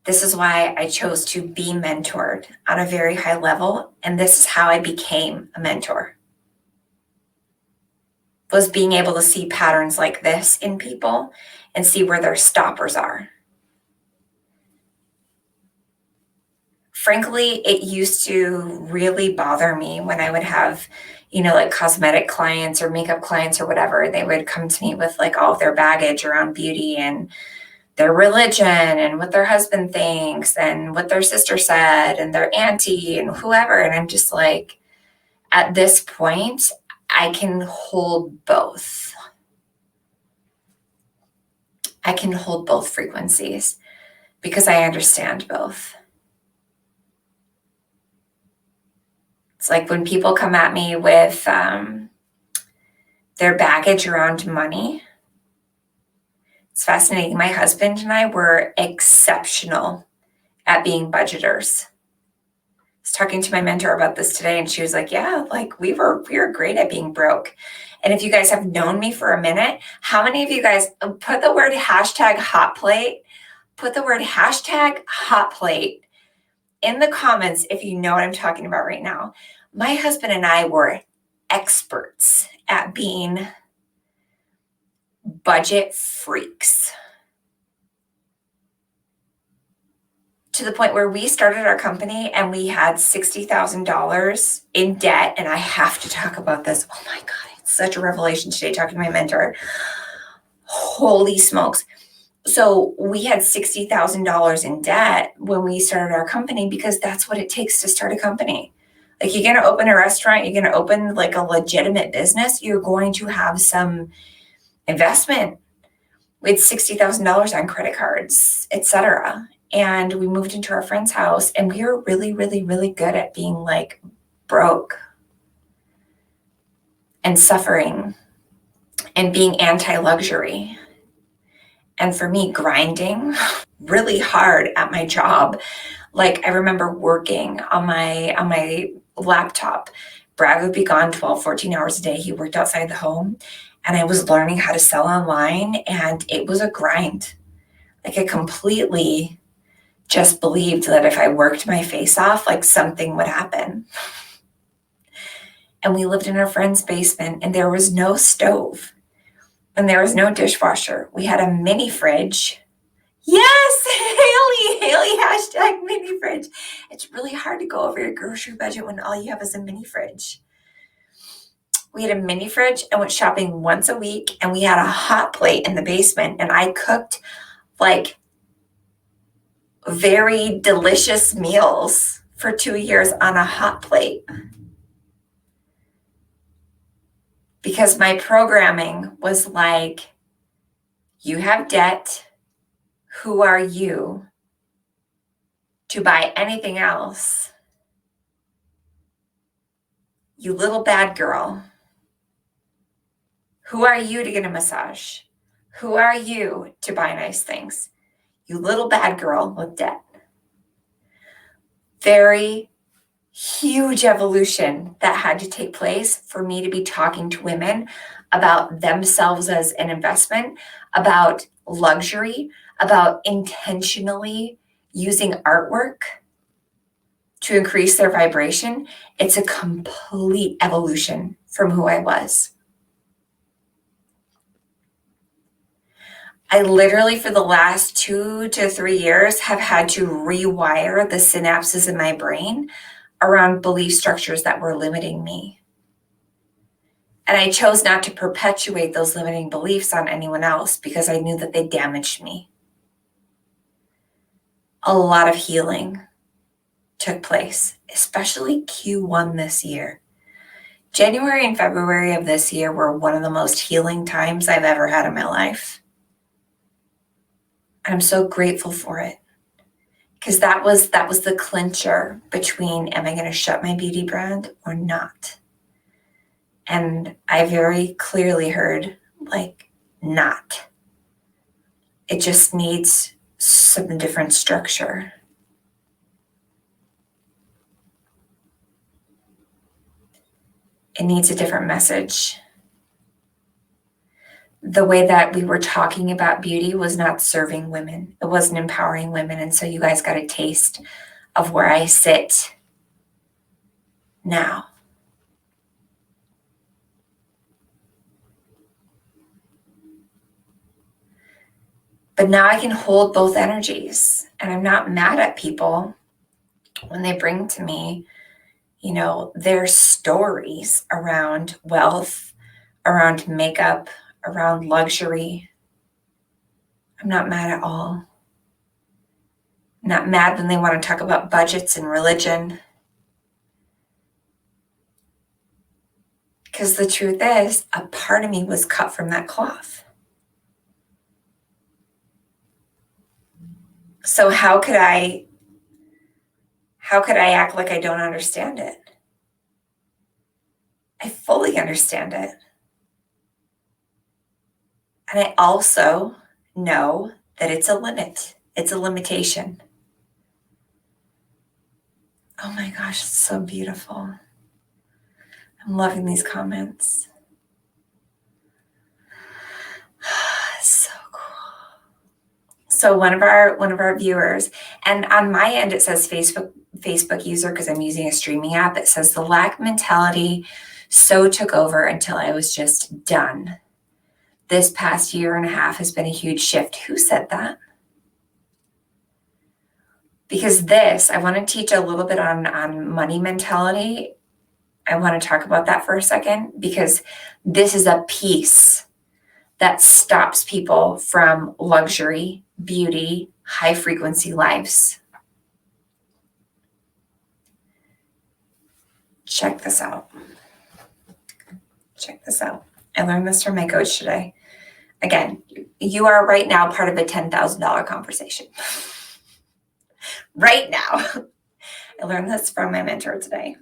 This is why I chose to be mentored on a very high level. And this is how I became a mentor. Was being able to see patterns like this in people and see where their stoppers are. Frankly, it used to really bother me when I would have, like cosmetic clients or makeup clients or whatever. They would come to me with like all of their baggage around beauty and their religion and what their husband thinks and what their sister said and their auntie and whoever. And I'm just like, at this point, I can hold both. I can hold both frequencies because I understand both. It's like when people come at me with their baggage around money. It's fascinating. My husband and I were exceptional at being budgeters. I was talking to my mentor about this today, and she was like, yeah, like we were great at being broke. And if you guys have known me for a minute, how many of you guys put the word hashtag hot plate? Put the word hashtag hot plate in the comments if you know what I'm talking about right now. My husband and I were experts at being budget freaks, to the point where we started our company and we had $60,000 in debt. And I have to talk about this. Oh my God, it's such a revelation today talking to my mentor. Holy smokes. So we had $60,000 in debt when we started our company because that's what it takes to start a company. Like, you're going to open a restaurant, you're going to open like a legitimate business, you're going to have some investment. We had $60,000 on credit cards, etc. And we moved into our friend's house, and we were really, really, really good at being like broke and suffering and being anti-luxury. And for me, grinding really hard at my job. Like, I remember working on my laptop. Brad would be gone 12, 14 hours a day. He worked outside the home, and I was learning how to sell online, and it was a grind. Like, I completely just believed that if I worked my face off, like something would happen. And we lived in our friend's basement, and there was no stove and there was no dishwasher. We had a mini fridge. Yes, Haley, hashtag mini fridge. It's really hard to go over your grocery budget when all you have is a mini fridge. We had a mini fridge and went shopping once a week, and we had a hot plate in the basement, and I cooked like very delicious meals for 2 years on a hot plate. Because my programming was like, you have debt. Who are you to buy anything else? You little bad girl. Who are you to get a massage? Who are you to buy nice things? You little bad girl with debt. Very huge evolution that had to take place for me to be talking to women about themselves as an investment, about luxury, about intentionally using artwork to increase their vibration. It's a complete evolution from who I was. I literally, for the last 2 to 3 years, have had to rewire the synapses in my brain around belief structures that were limiting me. And I chose not to perpetuate those limiting beliefs on anyone else because I knew that they damaged me. A lot of healing took place, especially Q1 this year. January and February of this year were one of the most healing times I've ever had in my life. I'm so grateful for it, because that was the clincher between, am I going to shut my beauty brand or not? And I very clearly heard, like, not. It just needs some different structure. It needs a different message. The way that we were talking about beauty was not serving women. It wasn't empowering women. And so you guys got a taste of where I sit now. But now I can hold both energies, and I'm not mad at people when they bring to me, their stories around wealth, around makeup, around luxury. I'm not mad at all. I'm not mad when they want to talk about budgets and religion. Because the truth is, a part of me was cut from that cloth. So how could I act like I don't understand it? I fully understand it. And I also know that it's a limit. It's a limitation. Oh my gosh, it's so beautiful. I'm loving these comments. So cool. So one of our viewers, and on my end it says Facebook user because I'm using a streaming app. It says the lack mentality so took over until I was just done. This past year and a half has been a huge shift. Who said that? Because I want to teach a little bit on money mentality. I want to talk about that for a second, because this is a piece that stops people from luxury, beauty, high frequency lives. Check this out. I learned this from my coach today. Again, you are right now part of a $10,000 conversation. Right now. I learned this from my mentor today.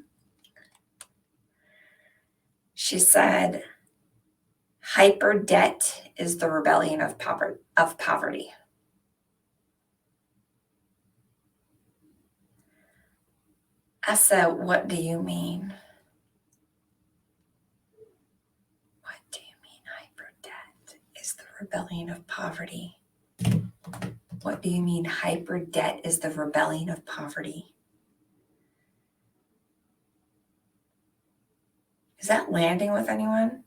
She said, hyper debt is the rebellion of poverty. I said, what do you mean? What do you mean hyper debt is the rebellion of poverty? What do you mean hyper debt is the rebellion of poverty? Is that landing with anyone?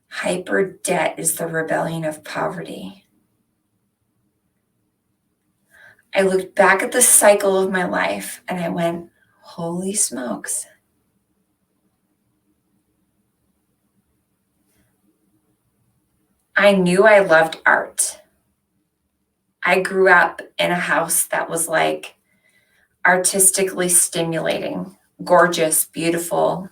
Hyper debt is the rebellion of poverty. I looked back at the cycle of my life and I went, holy smokes. I knew I loved art. I grew up in a house that was like artistically stimulating, gorgeous, beautiful,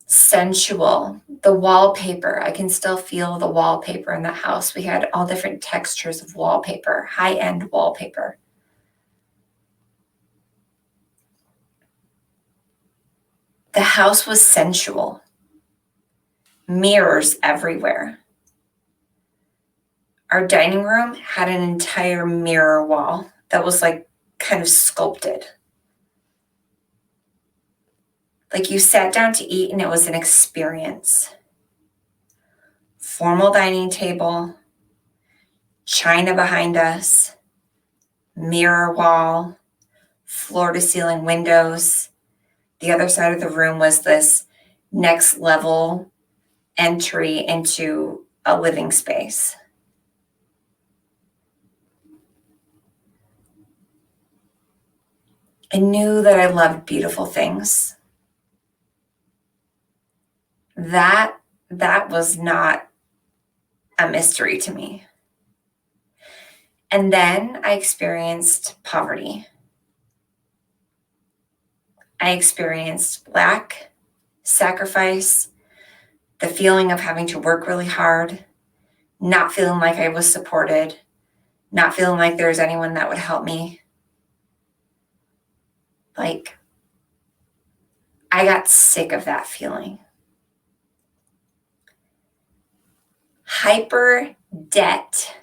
sensual. The wallpaper, I can still feel the wallpaper in the house. We had all different textures of wallpaper, high-end wallpaper. The house was sensual. Mirrors everywhere. Our dining room had an entire mirror wall that was like kind of sculpted. Like you sat down to eat and it was an experience. Formal dining table, china behind us, mirror wall, floor to ceiling windows. The other side of the room was this next level entry into a living space. I knew that I loved beautiful things. That was not a mystery to me. And then I experienced poverty. I experienced lack, sacrifice, the feeling of having to work really hard, not feeling like I was supported, not feeling like there was anyone that would help me. Like, I got sick of that feeling. Hyper debt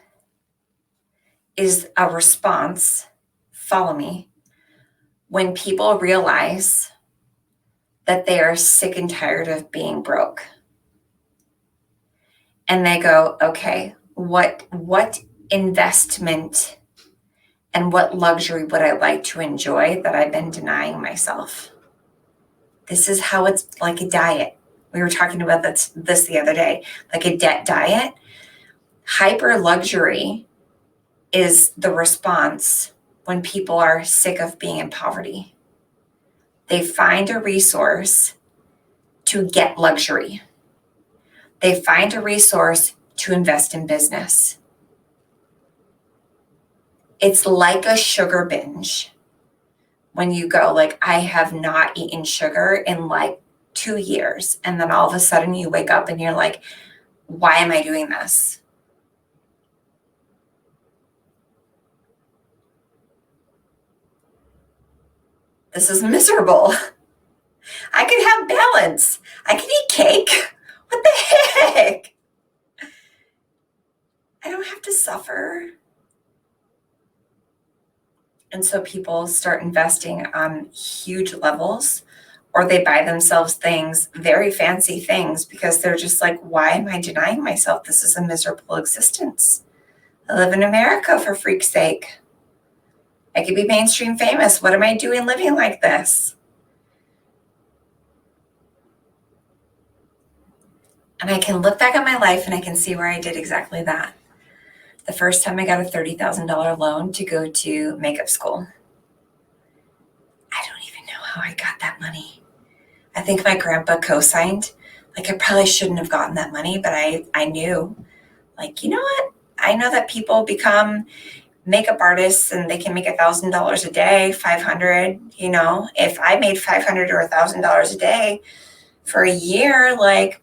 is a response, follow me, when people realize that they are sick and tired of being broke. And they go, okay, what investment and what luxury would I like to enjoy that I've been denying myself? This is how it's like a diet. We were talking about this the other day, like a debt diet. Hyper luxury is the response when people are sick of being in poverty. They find a resource to get luxury. They find a resource to invest in business. It's like a sugar binge. When you go like, I have not eaten sugar in like 2 years. And then all of a sudden you wake up and you're like, why am I doing this? This is miserable. I could have balance. I could eat cake. What the heck? I don't have to suffer. And so people start investing on huge levels, or they buy themselves things, very fancy things, because they're just like, why am I denying myself? This is a miserable existence. I live in America, for freak's sake. I could be mainstream famous. What am I doing living like this? And I can look back at my life and I can see where I did exactly that. The first time I got a $30,000 loan to go to makeup school. I don't even know how I got that money. I think my grandpa co-signed. Like, I probably shouldn't have gotten that money, but I knew, like, you know what? I know that people become makeup artists and they can make $1,000 a day, 500, you know, if I made 500 or $1,000 a day for a year, like,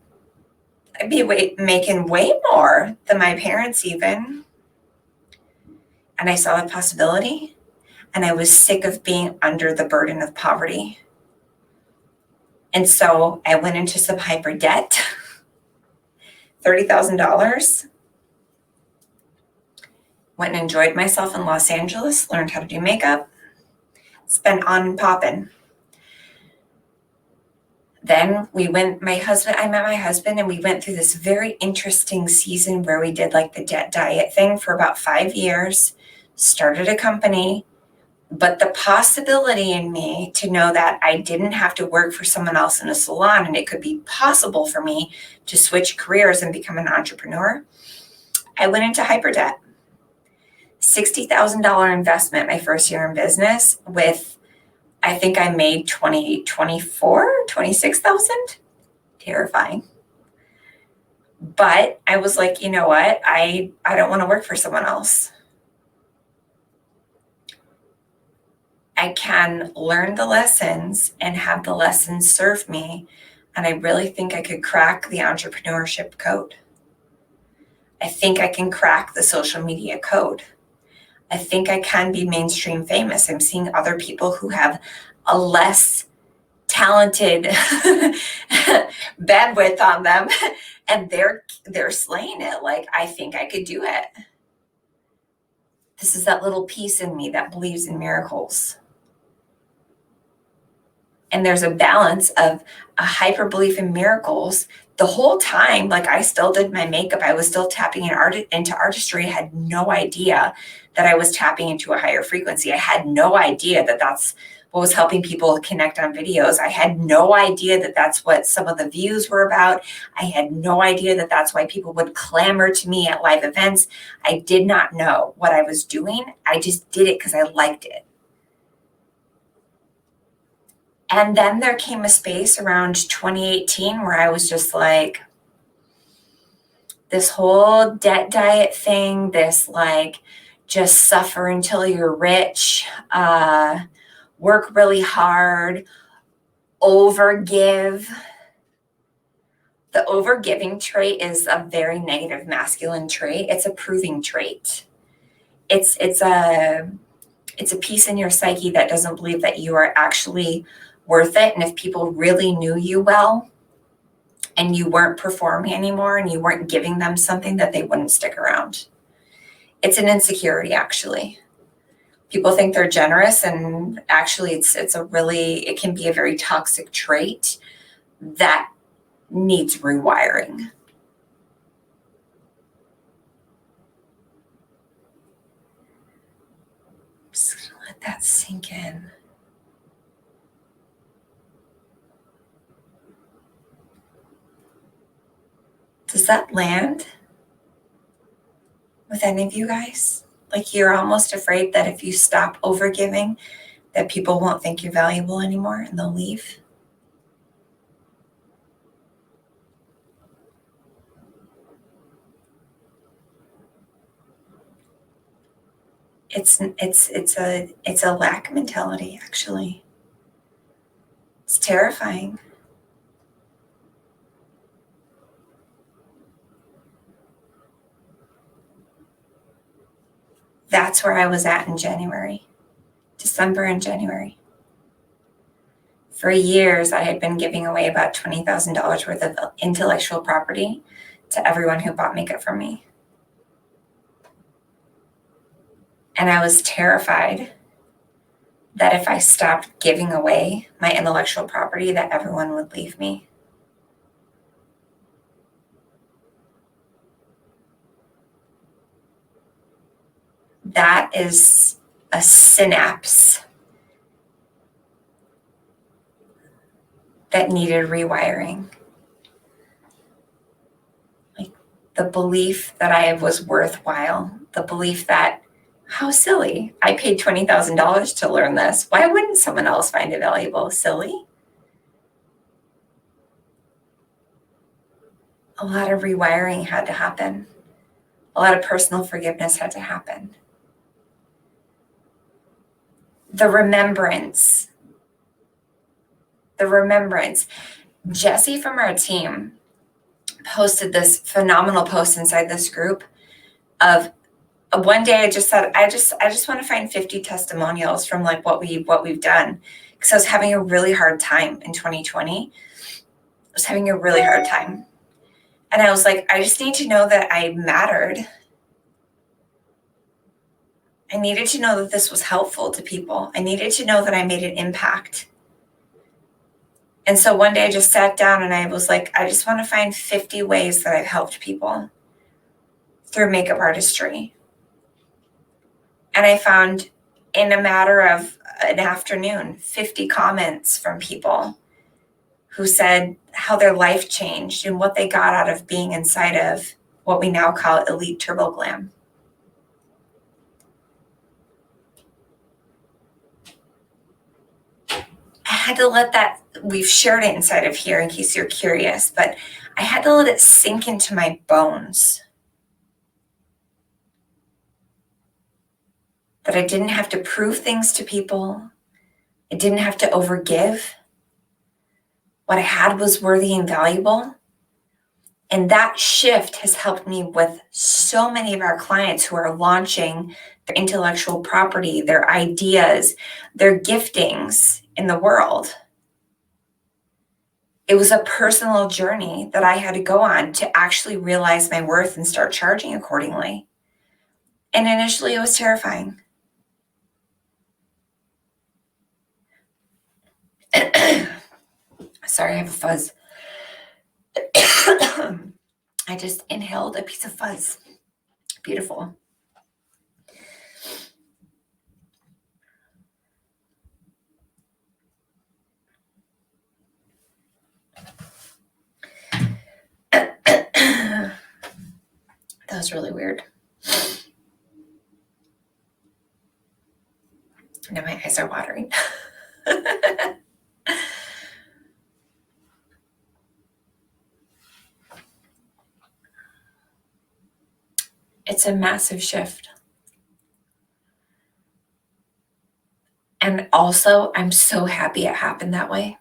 I'd be making way more than my parents even. And I saw the possibility, and I was sick of being under the burden of poverty. And so I went into some hyper debt, $30,000, went and enjoyed myself in Los Angeles, learned how to do makeup, spent on and popping. Then I met my husband, and we went through this very interesting season where we did like the debt diet thing for about 5 years, started a company, But the possibility in me to know that I didn't have to work for someone else in a salon and it could be possible for me to switch careers and become an entrepreneur, I went into hyper debt. $60,000 investment my first year in business with, I think I made 26,000. Terrifying. But I was like, you know what? I don't want to work for someone else. I can learn the lessons and have the lessons serve me. And I really think I could crack the entrepreneurship code. I think I can crack the social media code. I think I can be mainstream famous. I'm seeing other people who have a less talented bandwidth on them, and they're slaying it. Like, I think I could do it. This is that little piece in me that believes in miracles. And there's a balance of a hyper belief in miracles the whole time. Like, I still did my makeup. I was still tapping into artistry. I had no idea that I was tapping into a higher frequency. I had no idea that that's what was helping people connect on videos. I had no idea that that's what some of the views were about. I had no idea that that's why people would clamor to me at live events. I did not know what I was doing. I just did it because I liked it. And then there came a space around 2018 where I was just like, this whole debt diet thing, this like just suffer until you're rich, work really hard, overgive. The overgiving trait is a very negative masculine trait. It's a proving trait. It's a piece in your psyche that doesn't believe that you are actually worth it. And if people really knew you well and you weren't performing anymore and you weren't giving them something, that they wouldn't stick around. It's an insecurity, actually. People think they're generous, and actually it can be a very toxic trait that needs rewiring. Just gonna let that sink in. Does that land with any of you guys? Like, you're almost afraid that if you stop overgiving, that people won't think you're valuable anymore and they'll leave? It's a lack mentality, actually. It's terrifying. That's where I was at in December and January. For years, I had been giving away about $20,000 worth of intellectual property to everyone who bought makeup from me. And I was terrified that if I stopped giving away my intellectual property, that everyone would leave me. That is a synapse that needed rewiring. Like, the belief that I was worthwhile, the belief that, how silly, I paid $20,000 to learn this. Why wouldn't someone else find it valuable? Silly. A lot of rewiring had to happen. A lot of personal forgiveness had to happen. The remembrance. Jesse from our team posted this phenomenal post inside this group of one day I just said, I just want to find 50 testimonials from like what we've done. Because I was having a really hard time in 2020. I was having a really hard time. And I was like, I just need to know that I mattered. I needed to know that this was helpful to people. I needed to know that I made an impact. And so one day I just sat down and I was like, I just want to find 50 ways that I've helped people through makeup artistry. And I found in a matter of an afternoon, 50 comments from people who said how their life changed and what they got out of being inside of what we now call Elite Turbo Glam. I had to let that, we've shared it inside of here in case you're curious, but I had to let it sink into my bones that I didn't have to prove things to people. I didn't have to overgive. What I had was worthy and valuable. And that shift has helped me with so many of our clients who are launching their intellectual property, their ideas, their giftings in the world. It was a personal journey that I had to go on to actually realize my worth and start charging accordingly. And initially it was terrifying. Sorry, I have a fuzz. I just inhaled a piece of fuzz. Beautiful. That was really weird. Now my eyes are watering. It's a massive shift. And also, I'm so happy it happened that way.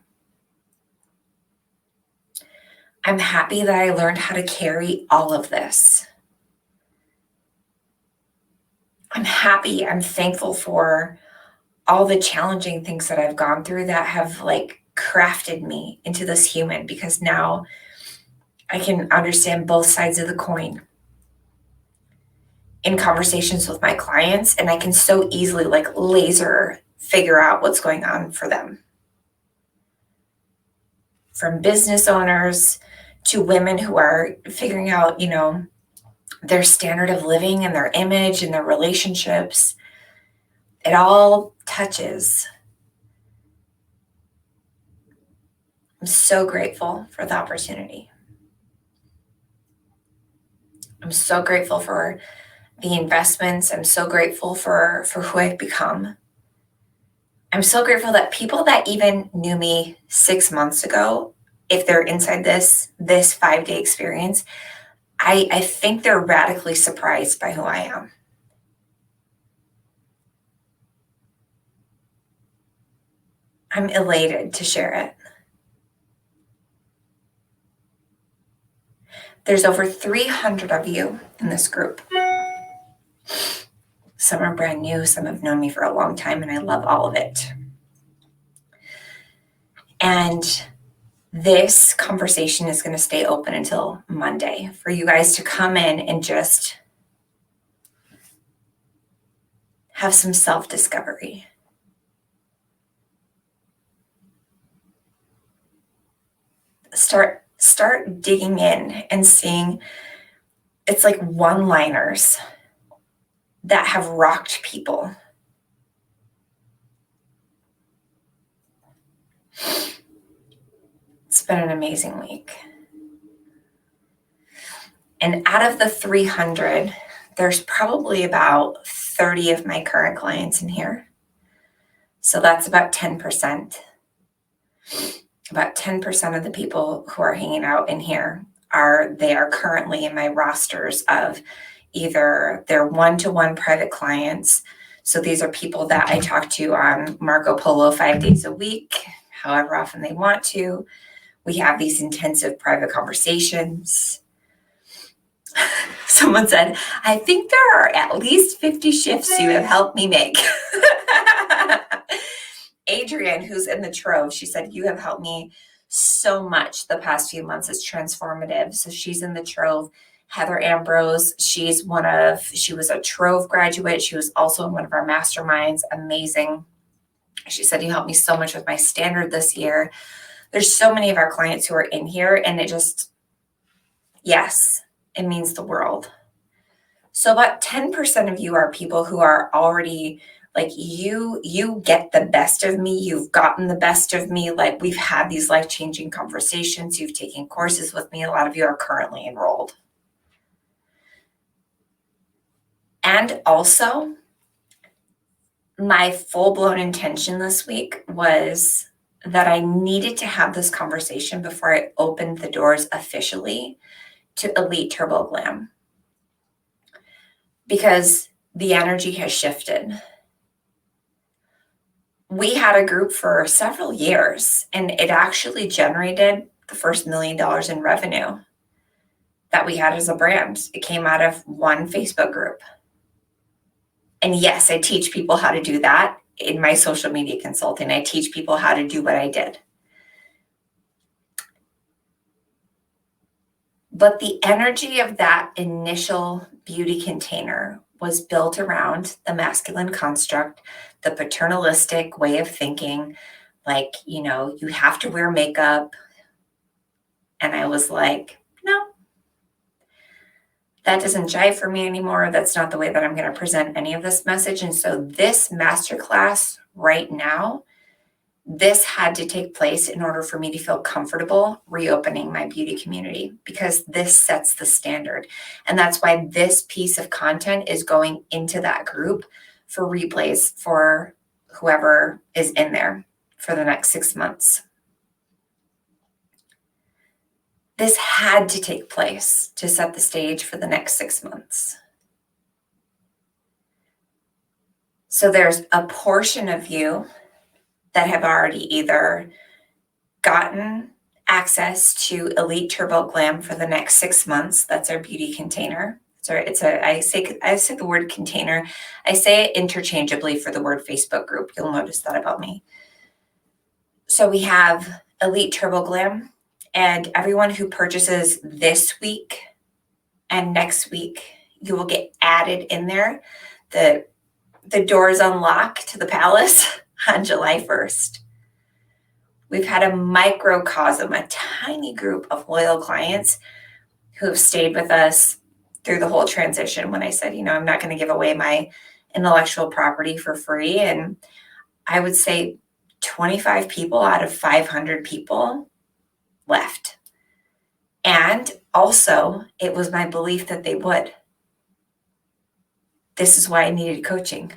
I'm happy that I learned how to carry all of this. I'm happy, I'm thankful for all the challenging things that I've gone through that have like crafted me into this human, because now I can understand both sides of the coin in conversations with my clients, and I can so easily like laser figure out what's going on for them. From business owners to women who are figuring out, their standard of living and their image and their relationships. It all touches. I'm so grateful for the opportunity. I'm so grateful for the investments. I'm so grateful for who I've become. I'm so grateful that people that even knew me 6 months ago, if they're inside this 5-day experience, I think they're radically surprised by who I am. I'm elated to share it. There's over 300 of you in this group. Some are brand new, some have known me for a long time, and I love all of it. And this conversation is going to stay open until Monday for you guys to come in and just have some self-discovery. Start digging in and seeing, it's like one-liners that have rocked people. It's been an amazing week. And out of the 300, there's probably about 30 of my current clients in here. So that's about 10%. About 10% of the people who are hanging out in here are currently in my rosters of either their one-to-one private clients. So these are people that I talk to on Marco Polo 5 days a week, however often they want to. We have these intensive private conversations. Someone said, I think there are at least 50 shifts you have helped me make. Adrienne, who's in the Trove, she said, you have helped me so much the past few months. It's transformative. So she's in the Trove. Heather Ambrose, she was a Trove graduate. She was also in one of our masterminds. Amazing. She said, you helped me so much with my standard this year. There's so many of our clients who are in here, and yes, it means the world. So about 10% of you are people who are already Like you get the best of me. You've gotten the best of me. Like we've had these life-changing conversations. You've taken courses with me. A lot of you are currently enrolled. And also, my full-blown intention this week was that I needed to have this conversation before I opened the doors officially to Elite Turbo Glam, because the energy has shifted. We had a group for several years, and it actually generated the first $1 million in revenue that we had as a brand. It came out of one Facebook group. And yes, I teach people how to do that in my social media consulting. I teach people how to do what I did. But the energy of that initial beauty container was built around the masculine construct, the paternalistic way of thinking, like, you know, you have to wear makeup. And I was like, no, that doesn't jive for me anymore. That's not the way that I'm going to present any of this message. And so this masterclass right now, this had to take place in order for me to feel comfortable reopening my beauty community, because this sets the standard. And that's why this piece of content is going into that group for replays for whoever is in there for the next 6 months. This had to take place to set the stage for the next 6 months. So there's a portion of you that have already either gotten access to Elite Turbo Glam for the next 6 months. That's our beauty container. So I say the word container. I say it interchangeably for the word Facebook group. You'll notice that about me. So we have Elite Turbo Glam, and everyone who purchases this week and next week, you will get added in there. The doors unlock to the palace on July 1st. We've had a microcosm, a tiny group of loyal clients who have stayed with us through the whole transition when I said, you know, I'm not going to give away my intellectual property for free. And I would say 25 people out of 500 people left. And also, it was my belief that they would. This is why I needed coaching.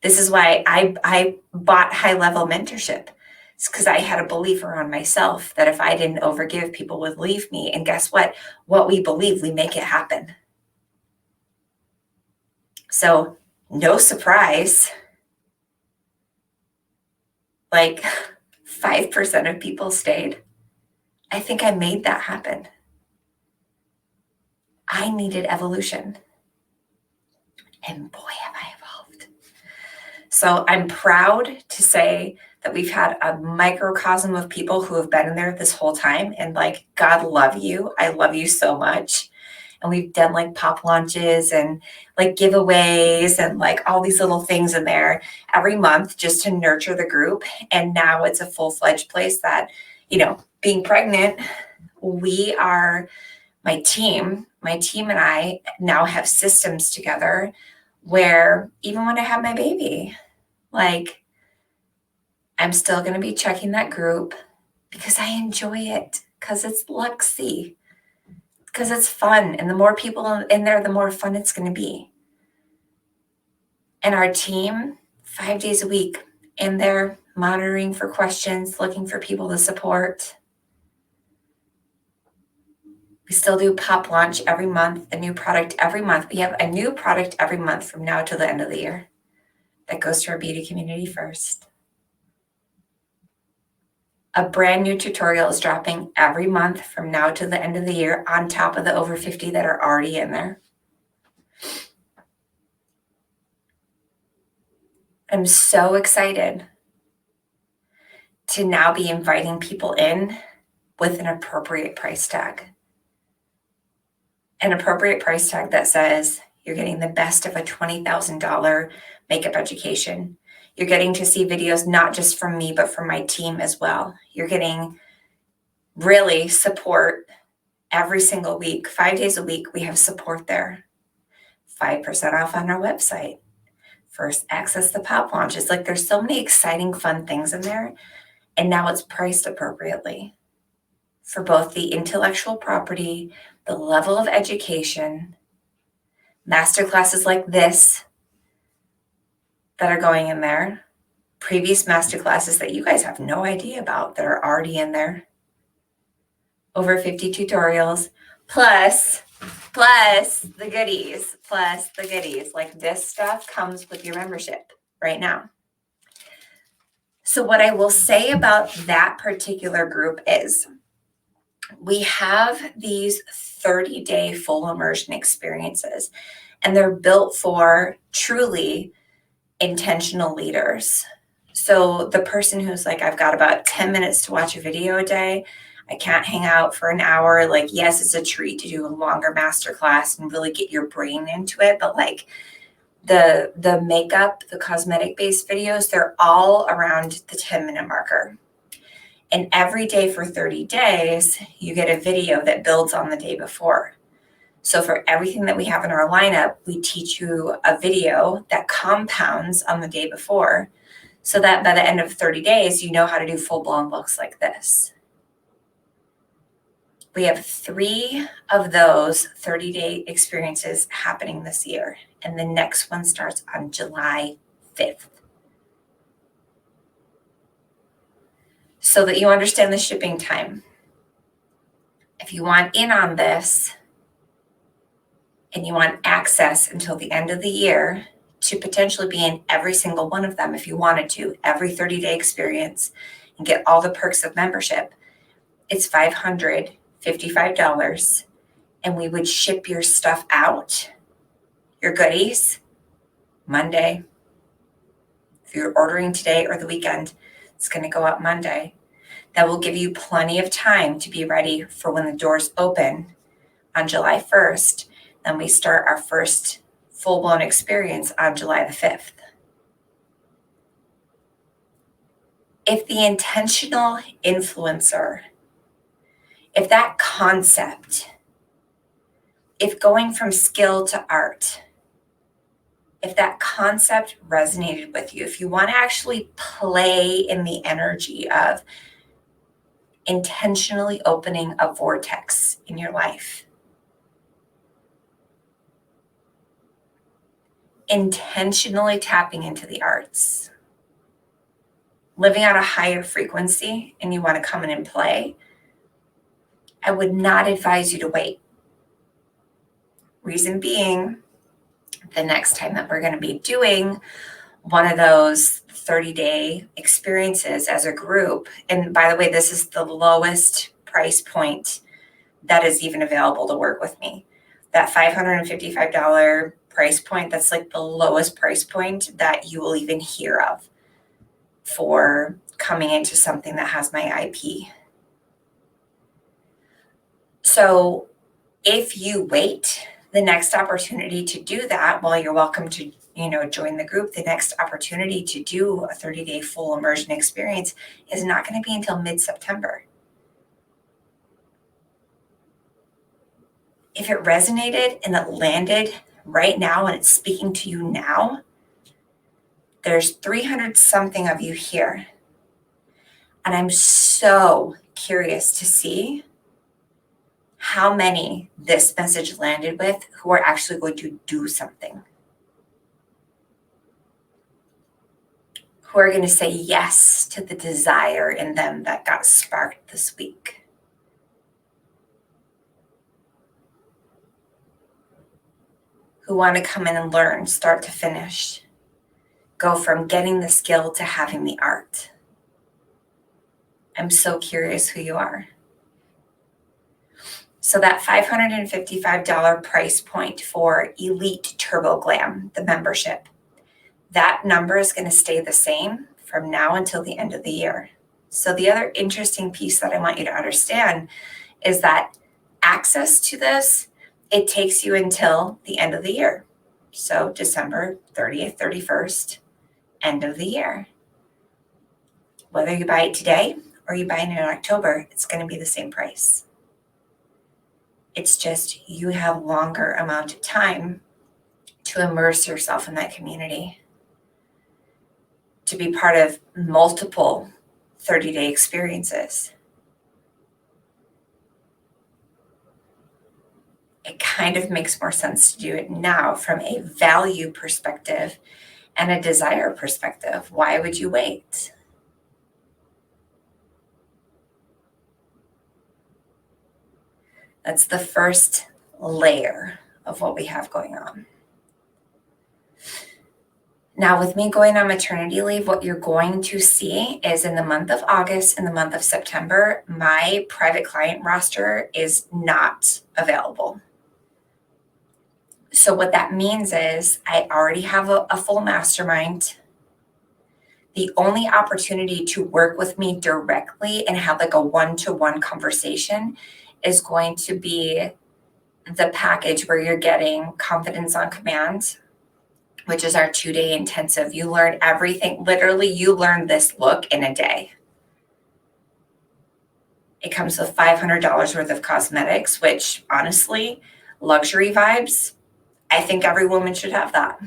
This is why I bought high-level mentorship. It's because I had a belief around myself that if I didn't overgive, people would leave me. And guess what? What we believe, we make it happen. So no surprise, like 5% of people stayed. I think I made that happen. I needed evolution. And boy, have I evolved. So I'm proud to say that we've had a microcosm of people who have been in there this whole time. And like, God love you. I love you so much. And we've done like pop launches and like giveaways and like all these little things in there every month just to nurture the group. And now it's a full-fledged place that, you know, being pregnant, we are, my team and I now have systems together where even when I have my baby, like, I'm still going to be checking that group because I enjoy it, because it's Luxy, because it's fun. And the more people in there, the more fun it's going to be. And our team, 5 days a week in there, monitoring for questions, looking for people to support. We still do pop launch every month, a new product every month. We have a new product every month from now till the end of the year that goes to our beauty community first. A brand new tutorial is dropping every month from now to the end of the year on top of the over 50 that are already in there. I'm so excited to now be inviting people in with an appropriate price tag. An appropriate price tag that says you're getting the best of a $20,000 makeup education. You're getting to see videos not just from me, but from my team as well. You're getting really support every single week. 5 days a week, we have support there. 5% off on our website. first access the pop launch. It's like there's so many exciting, fun things in there. And now it's priced appropriately for both the intellectual property, the level of education, masterclasses like this that are going in there, previous masterclasses that you guys have no idea about that are already in there, over 50 tutorials, plus the goodies, Like this stuff comes with your membership right now. So what I will say about that particular group is we have these 30-day full immersion experiences, and they're built for truly intentional leaders. So the person who's like, I've got about 10 minutes to watch a video a day, I can't hang out for an hour. Like, yes, it's a treat to do a longer masterclass and really get your brain into it. But like the makeup, the cosmetic based videos, they're all around the 10-minute marker. And every day for 30 days, you get a video that builds on the day before. So for everything that we have in our lineup, we teach you a video that compounds on the day before, so that by the end of 30 days, you know how to do full-blown looks like this. We have 3 of those 30-day experiences happening this year, and the next one starts on July 5th. So that you understand the shipping time. If you want in on this and you want access until the end of the year to potentially be in every single one of them, if you wanted to, every 30-day experience, and get all the perks of membership, it's $555, and we would ship your stuff out, your goodies, Monday. If you're ordering today or the weekend, it's going to go out Monday. That will give you plenty of time to be ready for when the doors open on July 1st. Then we start our first full-blown experience on July the 5th. If the intentional influencer, if that concept, if going from skill to art, if that concept resonated with you, if you want to actually play in the energy of intentionally opening a vortex in your life, intentionally tapping into the arts, living at a higher frequency, and you want to come in and play, I would not advise you to wait. Reason being, the next time that we're going to be doing one of those 30-day experiences as a group, and by the way, this is the lowest price point that is even available to work with me. That $555 price point, that's like the lowest price point that you will even hear of for coming into something that has my IP. So if you wait, the next opportunity to do that, well, you're welcome to, join the group. The next opportunity to do a 30-day full immersion experience is not going to be until mid-September. If it resonated and it landed right now and it's speaking to you now, there's 300 something of you here. And I'm so curious to see how many this message landed with who are actually going to do something. Who are going to say yes to the desire in them that got sparked this week. Who want to come in and learn, start to finish. Go from getting the skill to having the art. I'm so curious who you are. So that $555 price point for Elite Turbo Glam, the membership, that number is going to stay the same from now until the end of the year. So the other interesting piece that I want you to understand is that access to this, it takes you until the end of the year. So December 30th, 31st, end of the year. Whether you buy it today or you buy it in October, it's going to be the same price. It's just you have longer amount of time to immerse yourself in that community. to be part of multiple 30-day experiences. It kind of makes more sense to do it now from a value perspective and a desire perspective. Why would you wait? That's the first layer of what we have going on. Now, with me going on maternity leave, what you're going to see is in the month of August and the month of September, my private client roster is not available. So what that means is I already have a full mastermind. The only opportunity to work with me directly and have like a one-to-one conversation is going to be the package where you're getting Confidence on Command, which is our 2-day intensive. You learn everything. Literally, you learn this look in a day. It comes with $500 worth of cosmetics, which honestly, luxury vibes. I think every woman should have that.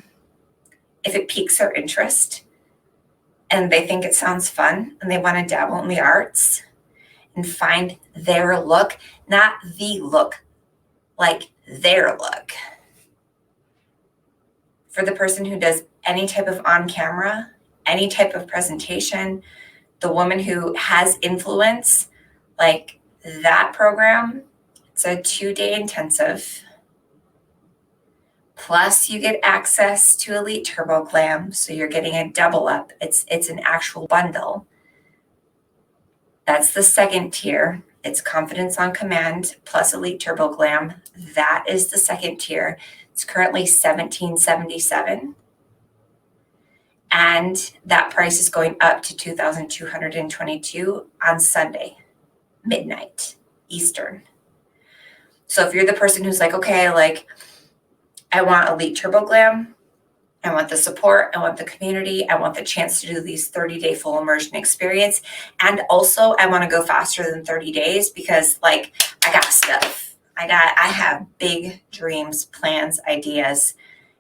If it piques their interest and they think it sounds fun and they want to dabble in the arts and find their look, not the look, like their look. For the person who does any type of on camera, any type of presentation, the woman who has influence, like that program, it's a 2-day intensive. Plus you get access to Elite Turbo Glam. So you're getting a double up. It's an actual bundle. That's the second tier. It's Confidence on Command plus Elite Turbo Glam. That is the second tier. It's currently $1,777. And that price is going up to $2,222 on Sunday, midnight, Eastern. So if you're the person who's like, okay, like, I want Elite Turbo Glam, I want the support, I want the community, I want the chance to do these 30-day full immersion experience, and also I want to go faster than 30 days because, like, I got stuff. I have big dreams, plans, ideas,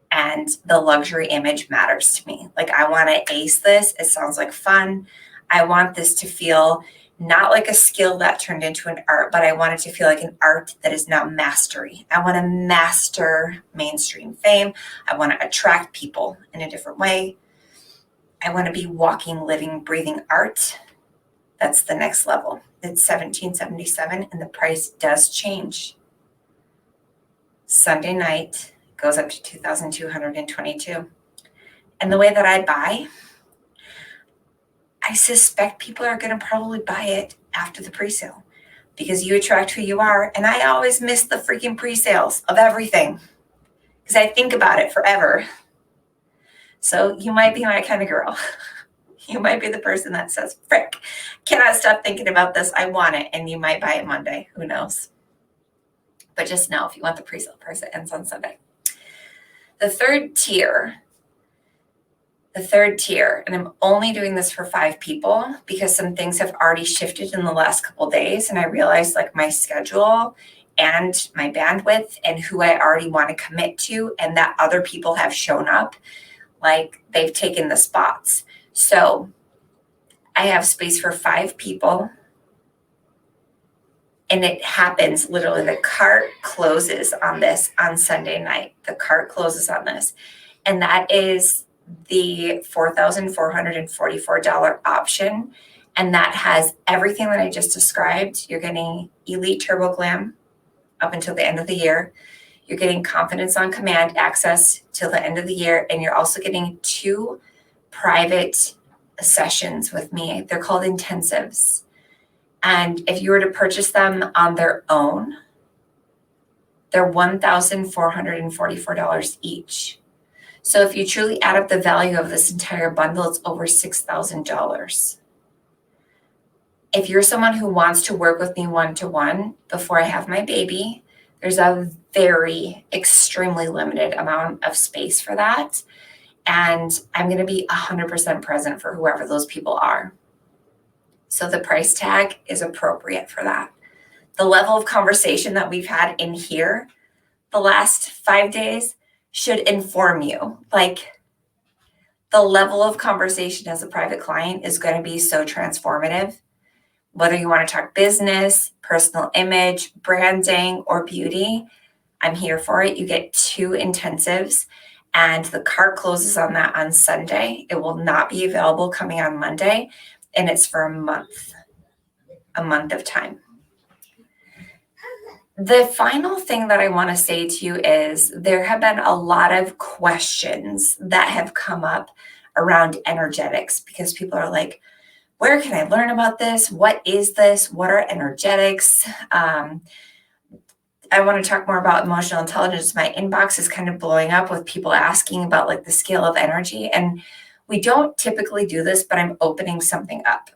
and the luxury image matters to me. Like, I want to ace this. It sounds like fun. I want this to feel not like a skill that turned into an art, but I want it to feel like an art that is now mastery. I want to master mainstream fame. I want to attract people in a different way. I want to be walking, living, breathing art. That's the next level. It's $1,777, and the price does change. Sunday night goes up to $2,222. And the way that I buy, I suspect people are going to probably buy it after the pre-sale because you attract who you are. And I always miss the freaking pre-sales of everything because I think about it forever. So you might be my kind of girl. You might be the person that says, frick, cannot stop thinking about this. I want it. And you might buy it Monday. Who knows? But just know if you want the pre-sale price, it ends on Sunday. The third tier, and I'm only doing this for 5 people because some things have already shifted in the last couple of days. And I realized like my schedule and my bandwidth and who I already want to commit to, and that other people have shown up, like they've taken the spots. So I have space for 5 people. And it happens literally, the cart closes on this on Sunday night. The cart closes on this. And that is the $4,444 option. And that has everything that I just described. You're getting Elite Turbo Glam up until the end of the year. You're getting Confidence on Command access till the end of the year. And you're also getting 2 private sessions with me. They're called intensives. And if you were to purchase them on their own, they're $1,444 each. So if you truly add up the value of this entire bundle, it's over $6,000. If you're someone who wants to work with me one-to-one before I have my baby, there's a very extremely limited amount of space for that. And I'm going to be 100% present for whoever those people are. So the price tag is appropriate for that. The level of conversation that we've had in here the last 5 days should inform you. Like, The level of conversation as a private client is going to be so transformative. Whether you want to talk business, personal image, branding, or beauty, I'm here for it. You get 2 intensives, and the cart closes on that on Sunday. It will not be available coming on Monday, and it's for a month of time. The final thing that I want to say to you is there have been a lot of questions that have come up around energetics because people are like, where can I learn about this? What is this? What are energetics? I want to talk more about emotional intelligence. My inbox is kind of blowing up with people asking about like the scale of energy. And we don't typically do this, but I'm opening something up.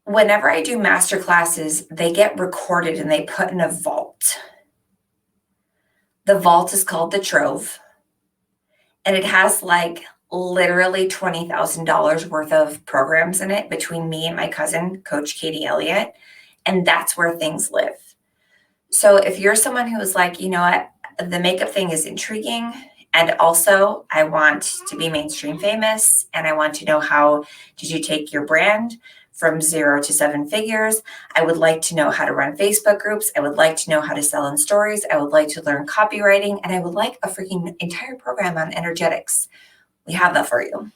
Whenever I do master classes, they get recorded and they put in a vault. The vault is called the Trove, and it has like literally $20,000 worth of programs in it between me and my cousin, Coach Katie Elliott, and that's where things live. So if you're someone who is like, you know what, the makeup thing is intriguing, and also I want to be mainstream famous, and I want to know how did you take your brand from 0 to 7 figures. I would like to know how to run Facebook groups. I would like to know how to sell in stories. I would like to learn copywriting, and I would like a freaking entire program on energetics. We have that for you.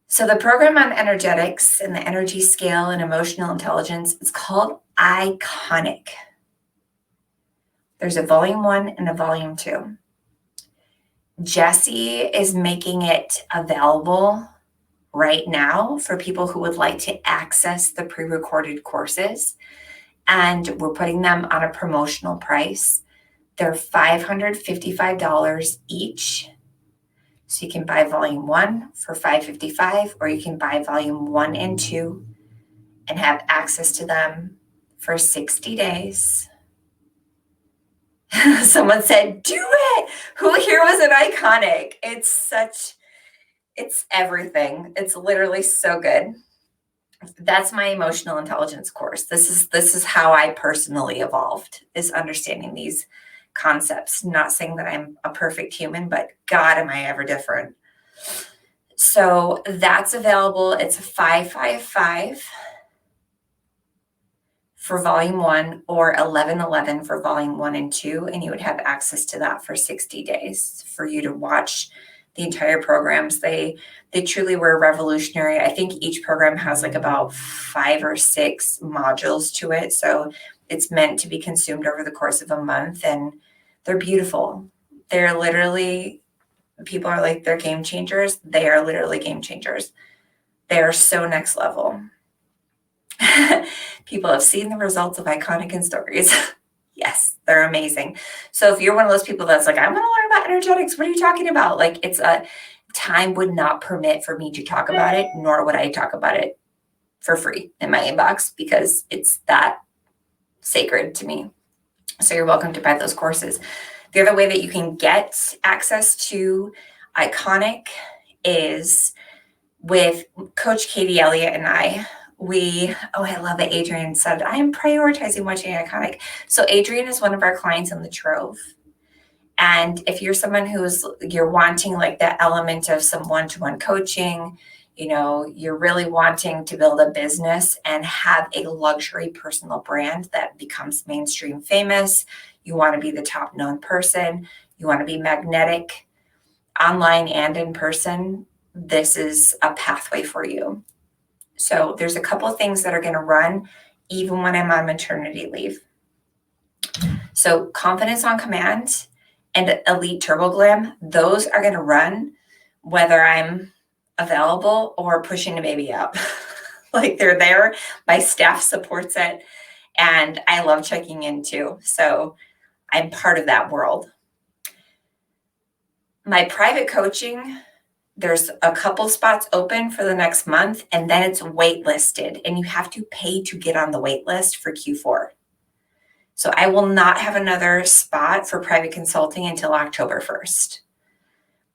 So the program on energetics and the energy scale and emotional intelligence is called Iconic. There's a volume 1 and a volume 2. Jessie is making it available right now for people who would like to access the pre-recorded courses, and we're putting them on a promotional price. They're $555 each. So you can buy volume 1 for $555, or you can buy volume 1 and 2 and have access to them for 60 days. Someone said, do it. Who here was an Iconic? It's everything. It's literally so good. That's my emotional intelligence course. This is how I personally evolved, is understanding these concepts. Not saying that I'm a perfect human, but God, am I ever different. So that's available. It's $555 for volume 1 or $1111 for volume 1 and 2. And you would have access to that for 60 days for you to watch the entire programs. They truly were revolutionary. I think each program has like about 5 or 6 modules to it. So it's meant to be consumed over the course of a month, and they're beautiful. They're literally, people are like, they're game changers. They are literally game changers. They are so next level. People have seen the results of Iconic in stories. Yes, they're amazing. So if you're one of those people that's like, I want to learn about energetics, what are you talking about? Like, it's a time would not permit for me to talk about it, nor would I talk about it for free in my inbox, because it's that sacred to me. So you're welcome to buy those courses. The other way that you can get access to Iconic is with Coach Katie Elliott and I. I love that Adrian said, I am prioritizing watching Iconic. So Adrian is one of our clients in the Trove. And if you're someone you're wanting like that element of some one-to-one coaching, you know, you're really wanting to build a business and have a luxury personal brand that becomes mainstream famous. You want to be the top known person. You want to be magnetic online and in person. This is a pathway for you. So there's a couple of things that are going to run even when I'm on maternity leave. So Confidence on Command and Elite Turbo Glam, those are going to run whether I'm available or pushing a baby out. Like, they're there. My staff supports it, and I love checking in too. So I'm part of that world. My private coaching, there's a couple spots open for the next month, and then it's waitlisted, and you have to pay to get on the wait list for Q4. So I will not have another spot for private consulting until October 1st.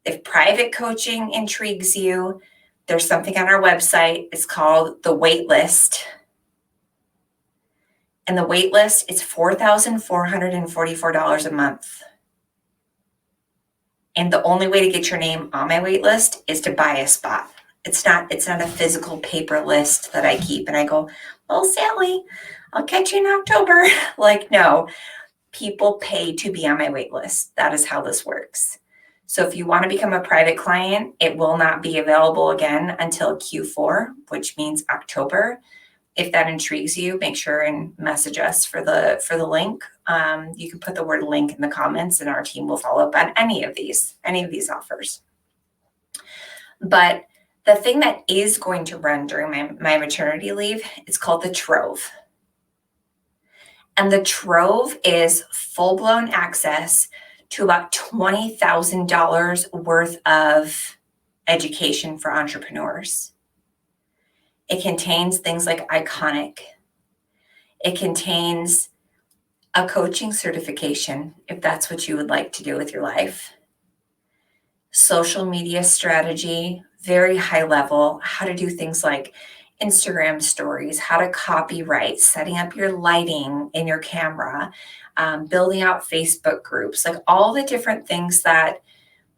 If private coaching intrigues you, there's something on our website. It's called the wait list. And the wait list is $4,444 a month. And the only way to get your name on my wait list is to buy a spot. It's not a physical paper list that I keep and I go, well, Sally, I'll catch you in October. Like, no, people pay to be on my wait list. That is how this works. So if you want to become a private client, it will not be available again until Q4, which means October. If that intrigues you, make sure and message us for the link. You can put the word link in the comments and our team will follow up on any of these offers. But the thing that is going to run during my maternity leave, it's called the Trove. And the Trove is full-blown access to about $20,000 worth of education for entrepreneurs. It contains things like Iconic. It contains a coaching certification, if that's what you would like to do with your life. Social media strategy, very high level, how to do things like Instagram stories, how to copyright, setting up your lighting in your camera, building out Facebook groups, like all the different things that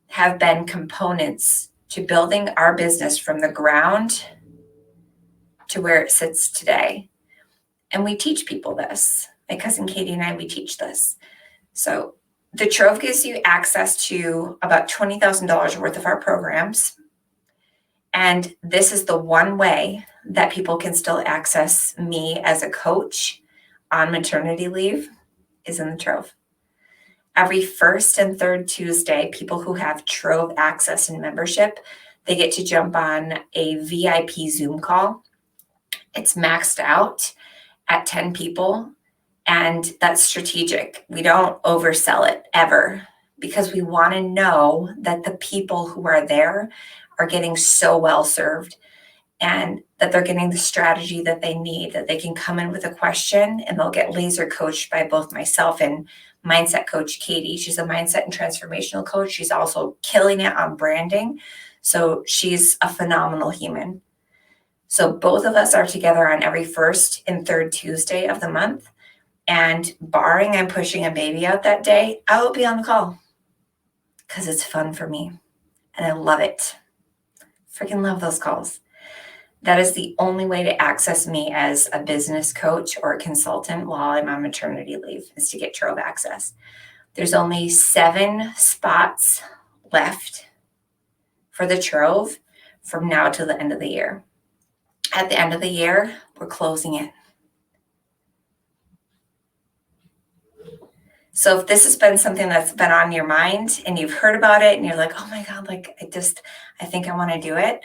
have been components to building our business from the ground to where it sits today. And we teach people this. My cousin Katie and I, we teach this. So the Trove gives you access to about $20,000 worth of our programs. And this is the one way that people can still access me as a coach on maternity leave is in the Trove. Every first and third Tuesday, people who have Trove access and membership, they get to jump on a VIP Zoom call. It's maxed out at 10 people, and that's strategic. We don't oversell it ever because we want to know that the people who are there are getting so well served and that they're getting the strategy that they need, that they can come in with a question and they'll get laser coached by both myself and mindset coach Katie. She's a mindset and transformational coach. She's also killing it on branding. So she's a phenomenal human. So both of us are together on every first and third Tuesday of the month. And barring I'm pushing a baby out that day, I will be on the call because it's fun for me and I love it. Freaking love those calls. That is the only way to access me as a business coach or a consultant while I'm on maternity leave is to get Trove access. There's only 7 spots left for the Trove from now till the end of the year. At the end of the year, we're closing it. So if this has been something that's been on your mind and you've heard about it and you're like, oh my God, like I think I want to do it.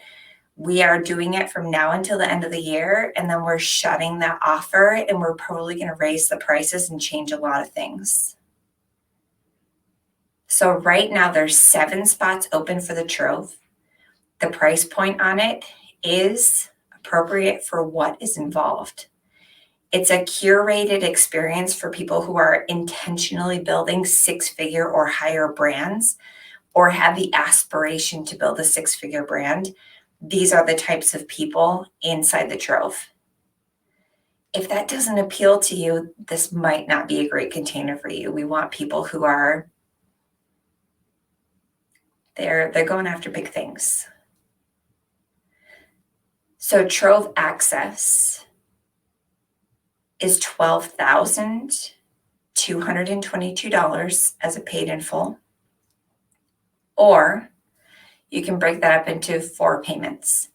We are doing it from now until the end of the year. And then we're shutting that offer and we're probably going to raise the prices and change a lot of things. So right now there's 7 spots open for the Trove. The price point on it is appropriate for what is involved. It's a curated experience for people who are intentionally building 6-figure or higher brands or have the aspiration to build a 6-figure brand. These are the types of people inside the Trove. If that doesn't appeal to you, this might not be a great container for you. We want people who are, they're going after big things. So Trove access is $12,222 as a paid in full, or you can break that up into 4 payments,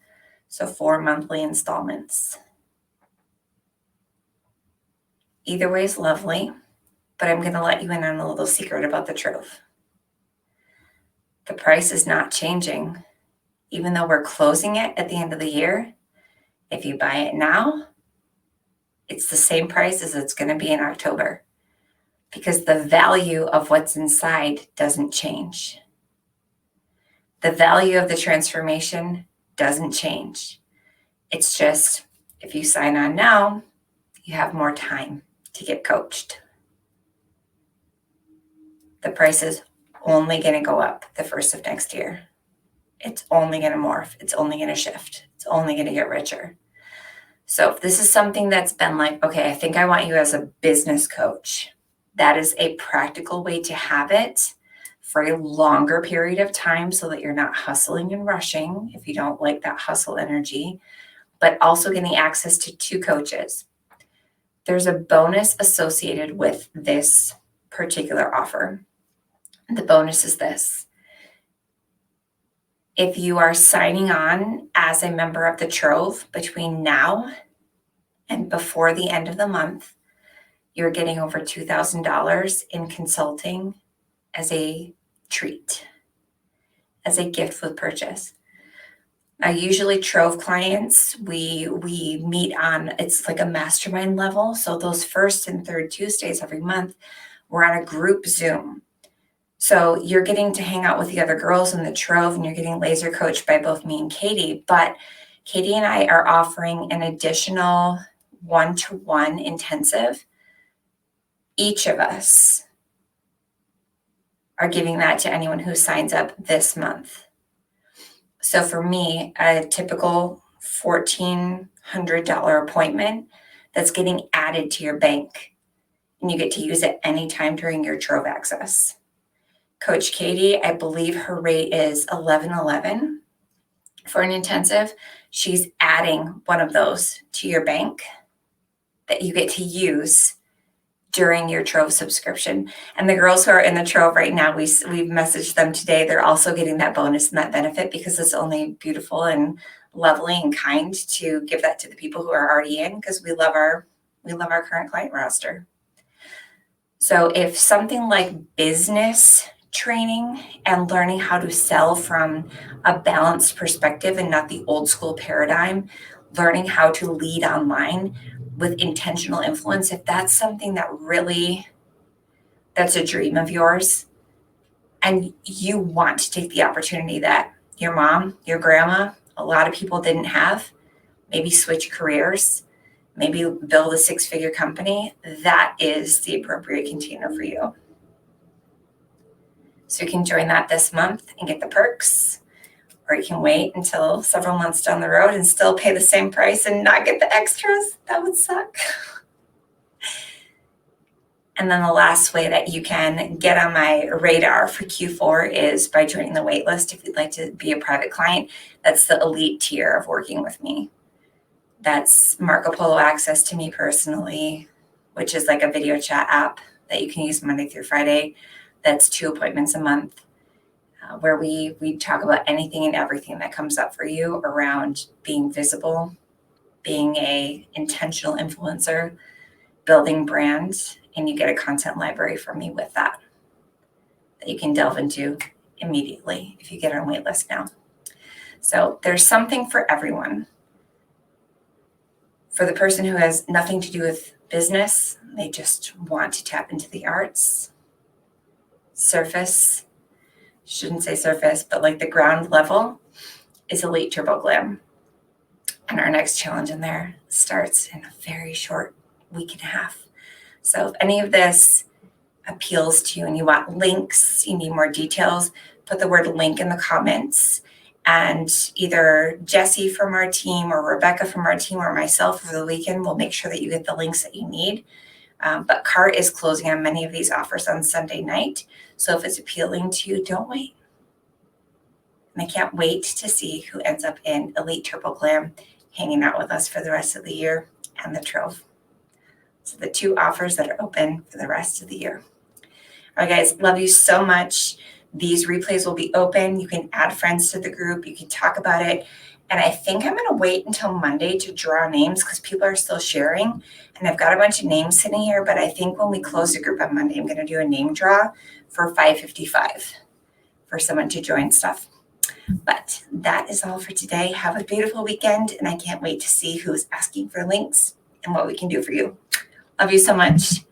so 4 monthly installments. Either way is lovely, but I'm going to let you in on a little secret about the Trove. The price is not changing, even though we're closing it at the end of the year. If you buy it now, it's the same price as it's going to be in October because the value of what's inside doesn't change. The value of the transformation doesn't change. It's just if you sign on now, you have more time to get coached. The price is only going to go up the first of next year. It's only going to morph. It's only going to shift. It's only going to get richer. So if this is something that's been like, okay, I think I want you as a business coach, that is a practical way to have it for a longer period of time so that you're not hustling and rushing if you don't like that hustle energy, but also getting access to 2 coaches. There's a bonus associated with this particular offer. The bonus is this. If you are signing on as a member of the Trove between now and before the end of the month, you're getting over $2,000 in consulting as a treat, as a gift with purchase. Now, usually Trove clients, we meet on, it's like a mastermind level. So those first and third Tuesdays every month, we're on a group Zoom. So you're getting to hang out with the other girls in the Trove, and you're getting laser coached by both me and Katie. But Katie and I are offering an additional 1-to-1 intensive. Each of us are giving that to anyone who signs up this month. So for me, a typical $1,400 appointment that's getting added to your bank, and you get to use it anytime during your Trove access. Coach Katie, I believe her rate is $1,111 for an intensive. She's adding one of those to your bank that you get to use during your Trove subscription. And the girls who are in the Trove right now, we've messaged them today. They're also getting that bonus and that benefit because it's only beautiful and lovely and kind to give that to the people who are already in, because we love our current client roster. So if something like business training and learning how to sell from a balanced perspective and not the old school paradigm, learning how to lead online with intentional influence, if that's something that really, that's a dream of yours, and you want to take the opportunity that your mom, your grandma, a lot of people didn't have, maybe switch careers, maybe build a 6-figure company, that is the appropriate container for you. So you can join that this month and get the perks, or you can wait until several months down the road and still pay the same price and not get the extras. That would suck. And then the last way that you can get on my radar for Q4 is by joining the waitlist. If you'd like to be a private client, that's the elite tier of working with me. That's Marco Polo access to me personally, which is like a video chat app that you can use Monday through Friday. That's 2 appointments a month, where we talk about anything and everything that comes up for you around being visible, being a intentional influencer, building brands, and you get a content library from me with that you can delve into immediately if you get on waitlist now. So there's something for everyone. For the person who has nothing to do with business, they just want to tap into the arts, surface, shouldn't say surface, but like the ground level is Elite Turbo Glam. And our next challenge in there starts in a very short week and a half. So if any of this appeals to you and you want links, you need more details, put the word link in the comments, and either Jessie from our team or Rebecca from our team or myself over the weekend will make sure that you get the links that you need. But cart is closing on many of these offers on Sunday night. So if it's appealing to you, don't wait. And I can't wait to see who ends up in Elite Turbo Glam hanging out with us for the rest of the year and the Trove. So the 2 offers that are open for the rest of the year. All right, guys, love you so much. These replays will be open. You can add friends to the group. You can talk about it. And I think I'm going to wait until Monday to draw names because people are still sharing. And I've got a bunch of names sitting here, but I think when we close the group on Monday, I'm going to do a name draw for 555 for someone to join stuff. But that is all for today. Have a beautiful weekend, and I can't wait to see who's asking for links and what we can do for you. Love you so much.